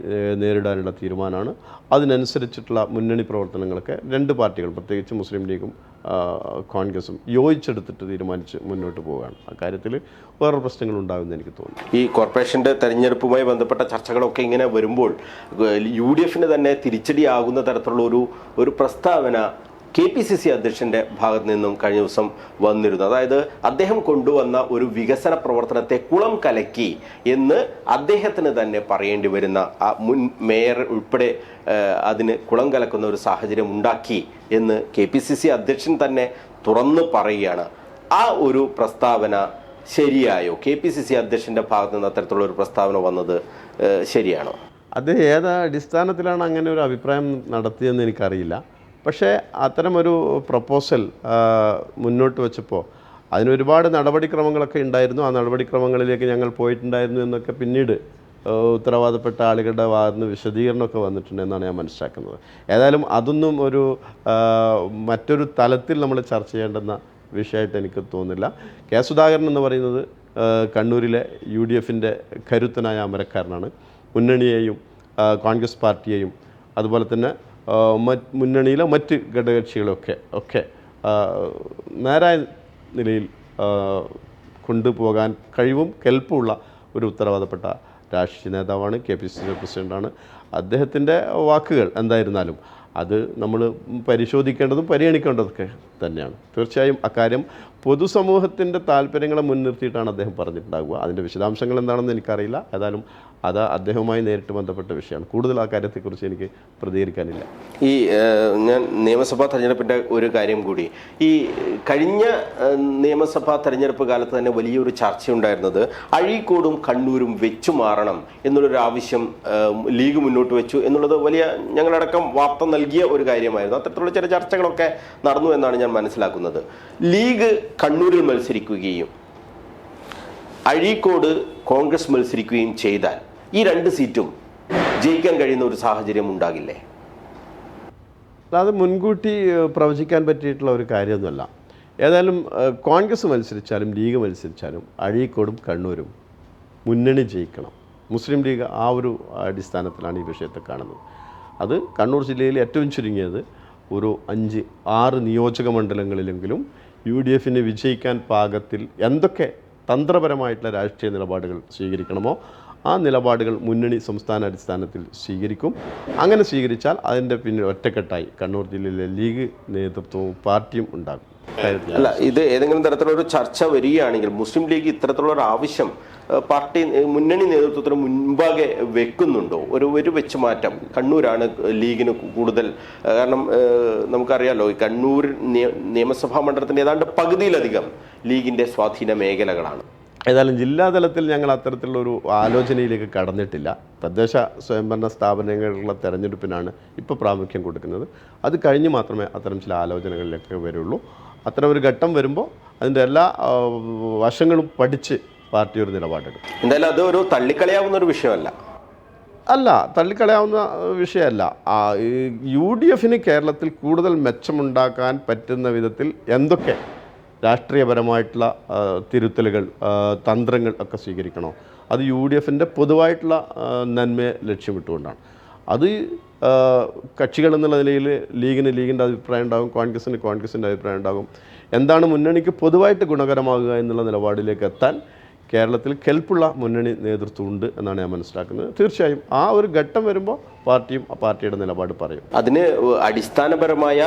നേരിടാനുള്ള തീരുമാനമാണ്. അതിനനുസരിച്ചിട്ടുള്ള മുന്നണി പ്രവർത്തനങ്ങളൊക്കെ രണ്ട് പാർട്ടികൾ, പ്രത്യേകിച്ച് മുസ്ലിം ലീഗും കോൺഗ്രസും യോജിച്ചെടുത്തിട്ട് തീരുമാനിച്ച് മുന്നോട്ട് പോവുകയാണ്. അക്കാര്യത്തിൽ വേറെ പ്രശ്നങ്ങൾ ഉണ്ടാകുമെന്ന് എനിക്ക് തോന്നുന്നു. ഈ കോർപ്പറേഷൻ്റെ തെരഞ്ഞെടുപ്പുമായി ബന്ധപ്പെട്ട ചർച്ചകളൊക്കെ ഇങ്ങനെ വരുമ്പോൾ UDF-ന് തന്നെ തിരിച്ചടിയാകുന്ന തരത്തിലുള്ള ഒരു പ്രസ്താവന KPCC അധ്യക്ഷൻ്റെ ഭാഗത്ത് നിന്നും കഴിഞ്ഞ ദിവസം വന്നിരുന്നു. അതായത് അദ്ദേഹം കൊണ്ടുവന്ന ഒരു വികസന പ്രവർത്തനത്തെ കുളം കലക്കി എന്ന് അദ്ദേഹത്തിന് തന്നെ പറയേണ്ടി വരുന്ന ആ മുൻ മേയർ ഉൾപ്പെടെ അതിന് കുളം കലക്കുന്ന ഒരു സാഹചര്യം ഉണ്ടാക്കി എന്ന് KPCC അധ്യക്ഷൻ തന്നെ തുറന്ന് പറയുകയാണ്. ആ ഒരു പ്രസ്താവന ശരിയായോ? KPCC അധ്യക്ഷൻ്റെ ഭാഗത്ത് നിന്ന് അത്തരത്തിലുള്ള ഒരു പ്രസ്താവന വന്നത് ശരിയാണോ? അത് ഏത് അടിസ്ഥാനത്തിലാണ് അങ്ങനെ ഒരു അഭിപ്രായം നടത്തിയെന്ന് എനിക്കറിയില്ല. പക്ഷേ അത്തരമൊരു പ്രപ്പോസൽ മുന്നോട്ട് വെച്ചപ്പോൾ അതിനൊരുപാട് നടപടിക്രമങ്ങളൊക്കെ ഉണ്ടായിരുന്നു. ആ നടപടിക്രമങ്ങളിലേക്ക് ഞങ്ങൾ പോയിട്ടുണ്ടായിരുന്നു എന്നൊക്കെ പിന്നീട് ഉത്തരവാദപ്പെട്ട ആളുകളുടെ ഭാഗത്തുനിന്ന് വിശദീകരണമൊക്കെ വന്നിട്ടുണ്ടെന്നാണ് ഞാൻ മനസ്സിലാക്കുന്നത്. ഏതായാലും അതൊന്നും മറ്റൊരു തലത്തിൽ നമ്മൾ ചർച്ച ചെയ്യേണ്ടുന്ന വിഷയമായിട്ട് എനിക്ക് തോന്നുന്നില്ല. കെ സുധാകരൻ എന്ന് പറയുന്നത് കണ്ണൂരിലെ UDF-ൻ്റെ കരുത്തനായ അമരക്കാരനാണ്. മുന്നണിയെയും കോൺഗ്രസ് പാർട്ടിയെയും അതുപോലെ തന്നെ മുന്നണിയിലെ മറ്റ് ഘടകകക്ഷികളൊക്കെ നേരായ നിലയിൽ കൊണ്ടുപോകാൻ കഴിവും കെൽപ്പുള്ള ഒരു ഉത്തരവാദപ്പെട്ട രാഷ്ട്രീയ നേതാവാണ്. KPCC പ്രസിഡൻ്റാണ്. അദ്ദേഹത്തിൻ്റെ വാക്കുകൾ എന്തായിരുന്നാലും അത് നമ്മൾ പരിശോധിക്കേണ്ടതും പരിഗണിക്കേണ്ടതൊക്കെ തന്നെയാണ്. തീർച്ചയായും അക്കാര്യം പൊതുസമൂഹത്തിൻ്റെ താല്പര്യങ്ങളെ മുൻനിർത്തിയിട്ടാണ് അദ്ദേഹം പറഞ്ഞിട്ടുണ്ടാകുക. അതിൻ്റെ വിശദാംശങ്ങൾ എന്താണെന്ന് എനിക്കറിയില്ല. ഏതായാലും അത് അദ്ദേഹവുമായി നേരിട്ട് ബന്ധപ്പെട്ട വിഷയമാണ്. കൂടുതൽ ആ കാര്യത്തെക്കുറിച്ച് എനിക്ക് പ്രതികരിക്കാനില്ല. ഈ ഞാൻ നിയമസഭാ തെരഞ്ഞെടുപ്പിൻ്റെ ഒരു കാര്യം കൂടി, ഈ കഴിഞ്ഞ നിയമസഭാ തെരഞ്ഞെടുപ്പ് കാലത്ത് തന്നെ വലിയൊരു ചർച്ചയുണ്ടായിരുന്നത് അഴീക്കോടും കണ്ണൂരും വെച്ചു മാറണം എന്നുള്ളൊരു ആവശ്യം ലീഗ് മുന്നോട്ട് വെച്ചു എന്നുള്ളത് വലിയ ഞങ്ങളടക്കം വാർത്ത നൽകിയ ഒരു കാര്യമായിരുന്നു. അത്തരത്തിലുള്ള ചില ചർച്ചകളൊക്കെ നടന്നു എന്നാണ് ഞാൻ മനസ്സിലാക്കുന്നത്. ലീഗ് കണ്ണൂരിൽ മത്സരിക്കുകയും അഴീക്കോട് കോൺഗ്രസ് മത്സരിക്കുകയും ചെയ്താൽ ഈ 2 സീറ്റും ജയിക്കാൻ കഴിയുന്ന ഒരു സാഹചര്യം ഉണ്ടാകില്ലേ? അത് മുൻകൂട്ടി പ്രവചിക്കാൻ പറ്റിയിട്ടുള്ള ഒരു കാര്യമൊന്നുമല്ല. ഏതായാലും കോൺഗ്രസ് മത്സരിച്ചാലും ലീഗ് മത്സരിച്ചാലും അഴീക്കോടും കണ്ണൂരും മുന്നണി ജയിക്കണം. മുസ്ലിം ലീഗ് ആ ഒരു അടിസ്ഥാനത്തിലാണ് ഈ വിഷയത്തെ കാണുന്നത്. അത് കണ്ണൂർ ജില്ലയിൽ ഏറ്റവും ചുരുങ്ങിയത് ഒരു 5-6 നിയോജക മണ്ഡലങ്ങളിലെങ്കിലും UDF വിജയിക്കാൻ പാകത്തിൽ എന്തൊക്കെ തന്ത്രപരമായിട്ടുള്ള രാഷ്ട്രീയ നിലപാടുകൾ സ്വീകരിക്കണമോ ആ നിലപാടുകൾ മുന്നണി സംസ്ഥാന അടിസ്ഥാനത്തിൽ സ്വീകരിക്കും. അങ്ങനെ സ്വീകരിച്ചാൽ അതിൻ്റെ പിന്നിൽ ഒറ്റക്കെട്ടായി കണ്ണൂർ ജില്ലയിലെ ലീഗ് നേതൃത്വവും പാർട്ടിയും ഉണ്ടാകും. അല്ല, ഇത് ഏതെങ്കിലും തരത്തിലൊരു ചർച്ച വരികയാണെങ്കിൽ മുസ്ലിം ലീഗ് ഇത്തരത്തിലുള്ള ഒരു ആവശ്യം പാർട്ടി മുന്നണി നേതൃത്വത്തിന് മുൻപാകെ വെക്കുന്നുണ്ടോ? ഒരു വെച്ചുമാറ്റം കണ്ണൂരാണ് ലീഗിന് കൂടുതൽ, കാരണം നമുക്കറിയാലോ കണ്ണൂർ നിയമസഭാ മണ്ഡലത്തിൻ്റെ ഏതാണ്ട് പകുതിയിലധികം ലീഗിൻ്റെ സ്വാധീന മേഖലകളാണ്. ഏതായാലും ജില്ലാതലത്തിൽ ഞങ്ങൾ അത്തരത്തിലുള്ളൊരു ആലോചനയിലേക്ക് കടന്നിട്ടില്ല. തദ്ദേശ സ്വയംഭരണ സ്ഥാപനങ്ങളിലുള്ള തെരഞ്ഞെടുപ്പിനാണ് ഇപ്പോൾ പ്രാമുഖ്യം കൊടുക്കുന്നത്. അത് കഴിഞ്ഞ് മാത്രമേ അത്തരം ചില ആലോചനകളിലേക്ക് വരുള്ളൂ. അത്തരം ഒരു ഘട്ടം വരുമ്പോൾ അതിൻ്റെ എല്ലാ വശങ്ങളും പഠിച്ച് പാർട്ടി ഒരു നിലപാടെടുക്കും. എന്തായാലും അത് ഒരു തള്ളിക്കളയാവുന്ന ഒരു വിഷയമല്ല. തള്ളിക്കളയാവുന്ന വിഷയമല്ല. UDF കേരളത്തിൽ കൂടുതൽ മെച്ചമുണ്ടാക്കാൻ പറ്റുന്ന വിധത്തിൽ എന്തൊക്കെ രാഷ്ട്രീയപരമായിട്ടുള്ള തിരുത്തലുകൾ, തന്ത്രങ്ങൾ ഒക്കെ സ്വീകരിക്കണോ അത് UDF പൊതുവായിട്ടുള്ള നന്മയെ ലക്ഷ്യമിട്ടുകൊണ്ടാണ്. അത് കക്ഷികൾ എന്നുള്ള നിലയിൽ ലീഗിൻ്റെ അഭിപ്രായം ഉണ്ടാകും, കോൺഗ്രസിൻ്റെ അഭിപ്രായം ഉണ്ടാകും. എന്താണ് മുന്നണിക്ക് പൊതുവായിട്ട് ഗുണകരമാകുക എന്നുള്ള നിലപാടിലേക്ക് എത്താൻ കേരളത്തിൽ കെൽപ്പുള്ള മുന്നണി നേതൃത്വമുണ്ട് എന്നാണ് ഞാൻ മനസ്സിലാക്കുന്നത്. തീർച്ചയായും ആ ഒരു ഘട്ടം വരുമ്പോൾ പാർട്ടിയും ആ പാർട്ടിയുടെ നിലപാട് പറയും. അതിന് അടിസ്ഥാനപരമായ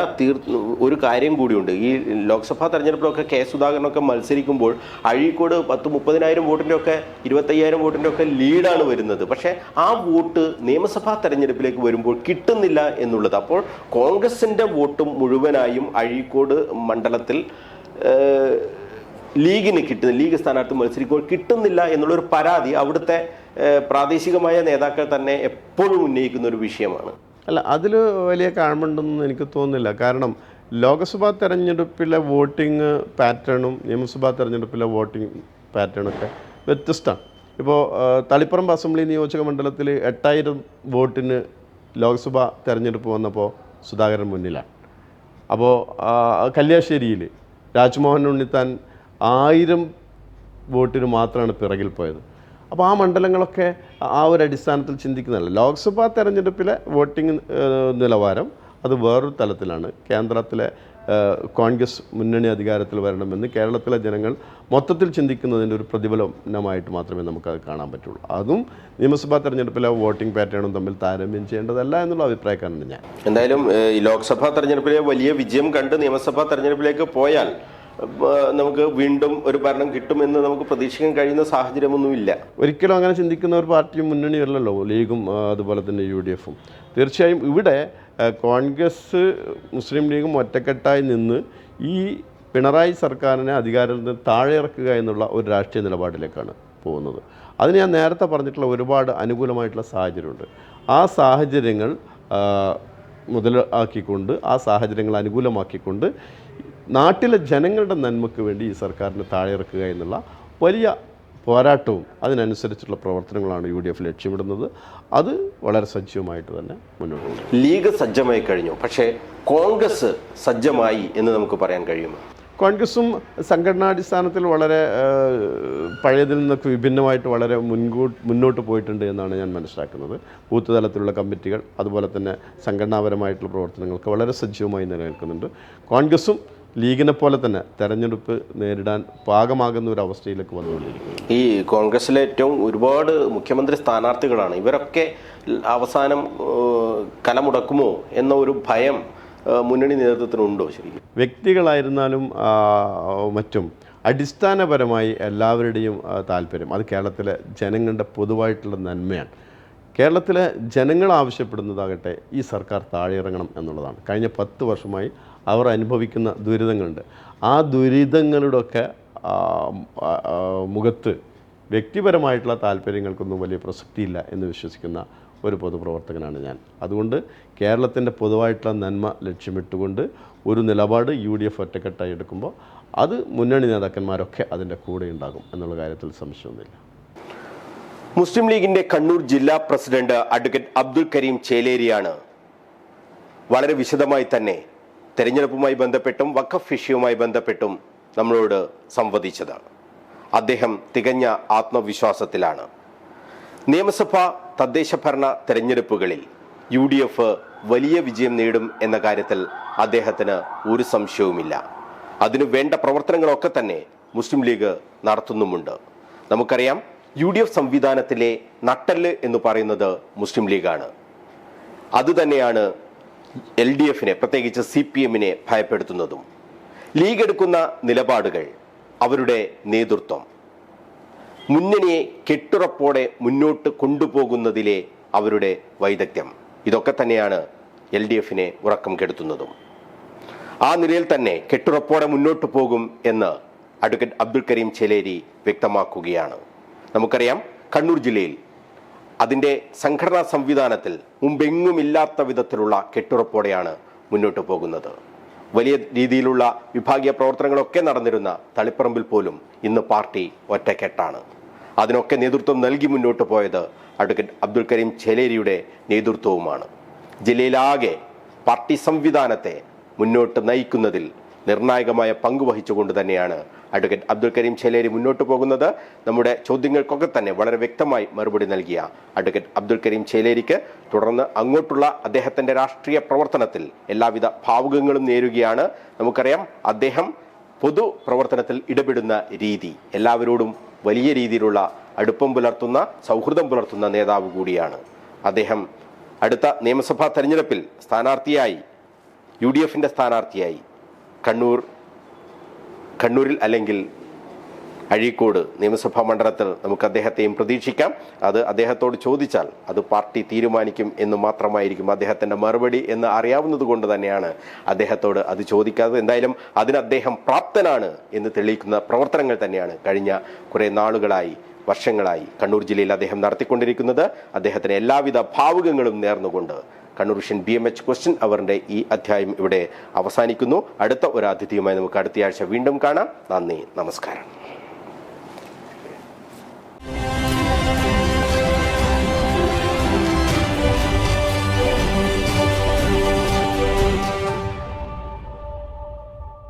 ഒരു കാര്യം കൂടിയുണ്ട്. ഈ ലോക്സഭാ തെരഞ്ഞെടുപ്പിലൊക്കെ കെ സുധാകരനൊക്കെ മത്സരിക്കുമ്പോൾ അഴീക്കോട് 10-30,000 വോട്ടിൻ്റെ ഒക്കെ 25,000 വോട്ടിൻ്റെ ഒക്കെ ലീഡാണ് വരുന്നത്. പക്ഷേ ആ വോട്ട് നിയമസഭാ തെരഞ്ഞെടുപ്പിലേക്ക് വരുമ്പോൾ കിട്ടുന്നില്ല എന്നുള്ളത്. അപ്പോൾ കോൺഗ്രസിൻ്റെ വോട്ടും മുഴുവനായും അഴീക്കോട് മണ്ഡലത്തിൽ ലീഗിന് ലീഗ് സ്ഥാനാർത്ഥി മത്സരിക്കുമ്പോൾ കിട്ടുന്നില്ല എന്നുള്ളൊരു പരാതി അവിടുത്തെ പ്രാദേശികമായ നേതാക്കൾ തന്നെ എപ്പോഴും ഉന്നയിക്കുന്ന ഒരു വിഷയമാണ്. അല്ല, അതിൽ വലിയ കാഴ്മുണ്ടെന്ന് എനിക്ക് തോന്നുന്നില്ല. കാരണം ലോക്സഭാ തെരഞ്ഞെടുപ്പിലെ വോട്ടിംഗ് പാറ്റേണും നിയമസഭാ തെരഞ്ഞെടുപ്പിലെ വോട്ടിംഗ് പാറ്റേണൊക്കെ വ്യത്യസ്തമാണ്. ഇപ്പോൾ തളിപ്പറമ്പ് അസംബ്ലി നിയോജക മണ്ഡലത്തിൽ 8,000 വോട്ടിന് ലോക്സഭാ തെരഞ്ഞെടുപ്പ് വന്നപ്പോൾ സുധാകരൻ മുന്നിലാണ്. അപ്പോൾ കല്യാശ്ശേരിയിൽ രാജ്മോഹൻ ഉണ്ണിത്താൻ 1000 വോട്ടിന് മാത്രമാണ് പിറകിൽ പോയത്. അപ്പോൾ ആ മണ്ഡലങ്ങളൊക്കെ ആ ഒരു അടിസ്ഥാനത്തിൽ ചിന്തിക്കുന്നതല്ല. ലോക്സഭാ തെരഞ്ഞെടുപ്പിലെ വോട്ടിംഗ് നിലവാരം അത് വേറൊരു തലത്തിലാണ്. കേന്ദ്രത്തിലെ കോൺഗ്രസ് മുന്നണി അധികാരത്തിൽ വരണമെന്ന് കേരളത്തിലെ ജനങ്ങൾ മൊത്തത്തിൽ ചിന്തിക്കുന്നതിൻ്റെ ഒരു പ്രതിഫലനമായിട്ട് മാത്രമേ നമുക്കത് കാണാൻ പറ്റുള്ളൂ. അതും നിയമസഭാ തെരഞ്ഞെടുപ്പിലെ വോട്ടിംഗ് പാറ്റേണും തമ്മിൽ താരതമ്യം ചെയ്യേണ്ടതല്ല എന്നുള്ള അഭിപ്രായക്കാരനാണ് ഞാൻ. എന്തായാലും ഈ ലോക്സഭാ തെരഞ്ഞെടുപ്പിലെ വലിയ വിജയം കണ്ട് നിയമസഭാ തെരഞ്ഞെടുപ്പിലേക്ക് പോയാൽ നമുക്ക് വീണ്ടും ഒരു ഭരണം കിട്ടുമെന്ന് നമുക്ക് പ്രതീക്ഷിക്കാൻ കഴിയുന്ന സാഹചര്യമൊന്നുമില്ല. ഒരിക്കലും അങ്ങനെ ചിന്തിക്കുന്ന ഒരു പാർട്ടിയും മുന്നണിയല്ലല്ലോ ലീഗും അതുപോലെ തന്നെ UDF. തീർച്ചയായും ഇവിടെ കോൺഗ്രസ് മുസ്ലിം ലീഗും ഒറ്റക്കെട്ടായി നിന്ന് ഈ പിണറായി സർക്കാരിനെ അധികാരത്തിൽ നിന്ന് താഴെ ഇറക്കുക എന്നുള്ള ഒരു രാഷ്ട്രീയ നിലപാടിലേക്കാണ് പോകുന്നത്. അതിന് ഞാൻ നേരത്തെ പറഞ്ഞിട്ടുള്ള ഒരുപാട് അനുകൂലമായിട്ടുള്ള സാഹചര്യമുണ്ട്. ആ സാഹചര്യങ്ങൾ മുതലാക്കിക്കൊണ്ട് ആ സാഹചര്യങ്ങൾ അനുകൂലമാക്കിക്കൊണ്ട് നാട്ടിലെ ജനങ്ങളുടെ നന്മയ്ക്ക് വേണ്ടി ഈ സർക്കാരിനെ താഴെ ഇറക്കുക എന്നുള്ള വലിയ പോരാട്ടവും അതിനനുസരിച്ചുള്ള പ്രവർത്തനങ്ങളാണ് UDF ലക്ഷ്യമിടുന്നത്. അത് വളരെ സജീവമായിട്ട് തന്നെ മുന്നോട്ട് പോകും. ലീഗ് സജ്ജമായി കഴിഞ്ഞു, പക്ഷേ കോൺഗ്രസ് സജ്ജമായി എന്ന് നമുക്ക് പറയാൻ കഴിയുമോ? കോൺഗ്രസും സംഘടനാടിസ്ഥാനത്തിൽ വളരെ പഴയതിൽ നിന്നൊക്കെ വിഭിന്നമായിട്ട് വളരെ മുന്നോട്ട് പോയിട്ടുണ്ട് എന്നാണ് ഞാൻ മനസ്സിലാക്കുന്നത്. ബൂത്ത് തലത്തിലുള്ള കമ്മിറ്റികൾ അതുപോലെ തന്നെ സംഘടനാപരമായിട്ടുള്ള പ്രവർത്തനങ്ങൾക്ക് വളരെ സജീവമായി നിലനിൽക്കുന്നുണ്ട്. കോൺഗ്രസും ലീഗിനെ പോലെ തന്നെ തെരഞ്ഞെടുപ്പ് നേരിടാൻ പാകമാകുന്ന ഒരു അവസ്ഥയിലേക്ക് വന്നുകൊണ്ടിരിക്കുന്നു. ഈ കോൺഗ്രസിലെ ഏറ്റവും ഒരുപാട് മുഖ്യമന്ത്രി സ്ഥാനാർത്ഥികളാണ്. ഇവരൊക്കെ അവസാനം കലമുടക്കുമോ എന്ന ഒരു ഭയം മുന്നണി നേതൃത്വത്തിനുണ്ടോ ശരിക്കും? വ്യക്തികളായിരുന്നാലും മറ്റും അടിസ്ഥാനപരമായി എല്ലാവരുടെയും താല്പര്യം അത് കേരളത്തിലെ ജനങ്ങളുടെ പൊതുവായിട്ടുള്ള നന്മയാണ്. കേരളത്തിലെ ജനങ്ങൾ ആവശ്യപ്പെടുന്നതാകട്ടെ ഈ സർക്കാർ താഴെയിറങ്ങണം എന്നുള്ളതാണ്. കഴിഞ്ഞ 10 വർഷമായി അവർ അനുഭവിക്കുന്ന ദുരിതങ്ങളുണ്ട്. ആ ദുരിതങ്ങളുടെയൊക്കെ മുഖത്ത് വ്യക്തിപരമായിട്ടുള്ള താല്പര്യങ്ങൾക്കൊന്നും വലിയ പ്രസക്തിയില്ല എന്ന് വിശ്വസിക്കുന്ന ഒരു പൊതുപ്രവർത്തകനാണ് ഞാൻ. അതുകൊണ്ട് കേരളത്തിൻ്റെ പൊതുവായിട്ടുള്ള നന്മ ലക്ഷ്യമിട്ടുകൊണ്ട് ഒരു നിലപാട് UDF ഒറ്റക്കെട്ടായി എടുക്കുമ്പോൾ അത് മുന്നണി നേതാക്കന്മാരൊക്കെ അതിൻ്റെ കൂടെ ഉണ്ടാകും എന്നുള്ള കാര്യത്തിൽ സംശയമൊന്നുമില്ല. മുസ്ലിം ലീഗിന്റെ കണ്ണൂർ ജില്ലാ പ്രസിഡന്റ് അഡ്വക്കേറ്റ് അബ്ദുൽ കരീം ചേലേരിയാണ് വളരെ വിശദമായി തന്നെ തെരഞ്ഞെടുപ്പുമായി ബന്ധപ്പെട്ടും വഖഫ് വിഷയവുമായി ബന്ധപ്പെട്ടും നമ്മളോട് സംവദിച്ചത്. അദ്ദേഹം തികഞ്ഞ ആത്മവിശ്വാസത്തിലാണ്. നിയമസഭാ തദ്ദേശ ഭരണ തെരഞ്ഞെടുപ്പുകളിൽ UDF വലിയ വിജയം നേടും എന്ന കാര്യത്തിൽ അദ്ദേഹത്തിന് ഒരു സംശയവുമില്ല. അതിനു വേണ്ട പ്രവർത്തനങ്ങളൊക്കെ തന്നെ മുസ്ലിം ലീഗ് നടത്തുന്നുമുണ്ട്. നമുക്കറിയാം UDF സംവിധാനത്തിലെ നട്ടെല്ല് എന്ന് പറയുന്നത് മുസ്ലിം ലീഗാണ്. അതുതന്നെയാണ് LDFനെ പ്രത്യേകിച്ച് CPMനെ ഭയപ്പെടുത്തുന്നതും. ലീഗ് എടുക്കുന്ന നിലപാടുകൾ, അവരുടെ നേതൃത്വം, മുന്നണിയെ കെട്ടുറപ്പോടെ മുന്നോട്ട് കൊണ്ടുപോകുന്നതിലെ അവരുടെ വൈദഗ്ധ്യം, ഇതൊക്കെ തന്നെയാണ് LDFനെ ഉറക്കം കെടുത്തുന്നതും. ആ നിലയിൽ തന്നെ കെട്ടുറപ്പോടെ മുന്നോട്ട് പോകും എന്ന് അഡ്വക്കേറ്റ് അബ്ദുൽ കരീം ചേലേരി വ്യക്തമാക്കുകയാണ്. നമുക്കറിയാം കണ്ണൂർ ജില്ലയിൽ അതിൻ്റെ സംഘടനാ സംവിധാനത്തിൽ മുമ്പെങ്ങുമില്ലാത്ത വിധത്തിലുള്ള കെട്ടുറപ്പോടെയാണ് മുന്നോട്ട് പോകുന്നത്. വലിയ രീതിയിലുള്ള വിഭാഗീയ പ്രവർത്തനങ്ങളൊക്കെ നടന്നിരുന്ന തളിപ്പറമ്പിൽ പോലും ഇന്ന് പാർട്ടി ഒറ്റക്കെട്ടാണ്. അതിനൊക്കെ നേതൃത്വം നൽകി മുന്നോട്ട് പോയത് അഡ്വക്കേറ്റ് അബ്ദുൽ കരീം ചേലേരിയുടെ നേതൃത്വവുമാണ്. ജില്ലയിലാകെ പാർട്ടി സംവിധാനത്തെ മുന്നോട്ട് നയിക്കുന്നതിൽ നിർണായകമായ പങ്ക് വഹിച്ചുകൊണ്ട് തന്നെയാണ് അഡ്വക്കേറ്റ് അബ്ദുൽ കരീം ചേലേരി മുന്നോട്ട് പോകുന്നത്. നമ്മുടെ ചോദ്യങ്ങൾക്കൊക്കെ തന്നെ വളരെ വ്യക്തമായി മറുപടി നൽകിയ അഡ്വക്കേറ്റ് അബ്ദുൽ കരീം ചേലേരിക്ക് തുടർന്ന് അങ്ങോട്ടുള്ള അദ്ദേഹത്തിൻ്റെ രാഷ്ട്രീയ പ്രവർത്തനത്തിൽ എല്ലാവിധ ഭാവുകങ്ങളും നേരുകയാണ്. നമുക്കറിയാം അദ്ദേഹം പൊതു പ്രവർത്തനത്തിൽ ഇടപെടുന്ന രീതി, എല്ലാവരോടും വലിയ രീതിയിലുള്ള അടുപ്പം പുലർത്തുന്ന, സൗഹൃദം പുലർത്തുന്ന നേതാവ് കൂടിയാണ് അദ്ദേഹം. അടുത്ത നിയമസഭാ തെരഞ്ഞെടുപ്പിൽ സ്ഥാനാർത്ഥിയായി, UDFന്റെ സ്ഥാനാർത്ഥിയായി കണ്ണൂരിൽ അല്ലെങ്കിൽ അഴീക്കോട് നിയമസഭാ മണ്ഡലത്തിൽ നമുക്ക് അദ്ദേഹത്തെയും പ്രതീക്ഷിക്കാം. അത് അദ്ദേഹത്തോട് ചോദിച്ചാൽ അത് പാർട്ടി തീരുമാനിക്കും എന്ന് മാത്രമായിരിക്കും അദ്ദേഹത്തിൻ്റെ മറുപടി എന്ന് അറിയാവുന്നത് കൊണ്ട് തന്നെയാണ് അദ്ദേഹത്തോട് അത് ചോദിക്കാത്തത്. എന്തായാലും അതിന് അദ്ദേഹം പ്രാപ്തനാണ് എന്ന് തെളിയിക്കുന്ന പ്രവർത്തനങ്ങൾ തന്നെയാണ് കഴിഞ്ഞ കുറേ നാളുകളായി, വർഷങ്ങളായി കണ്ണൂർ ജില്ലയിൽ അദ്ദേഹം നടത്തിക്കൊണ്ടിരിക്കുന്നത്. അദ്ദേഹത്തിന് എല്ലാവിധ ഭാവുകങ്ങളും നേർന്നുകൊണ്ട് കണ്ണൂർ വിഷൻ BMH ക്വസ്റ്റ്യൻ അവറിന്റെ ഈ അധ്യായം ഇവിടെ അവസാനിക്കുന്നു. അടുത്ത ഒരു അതിഥിയുമായി നമുക്ക് അടുത്തയാഴ്ച വീണ്ടും കാണാം. നന്ദി, നമസ്കാരം.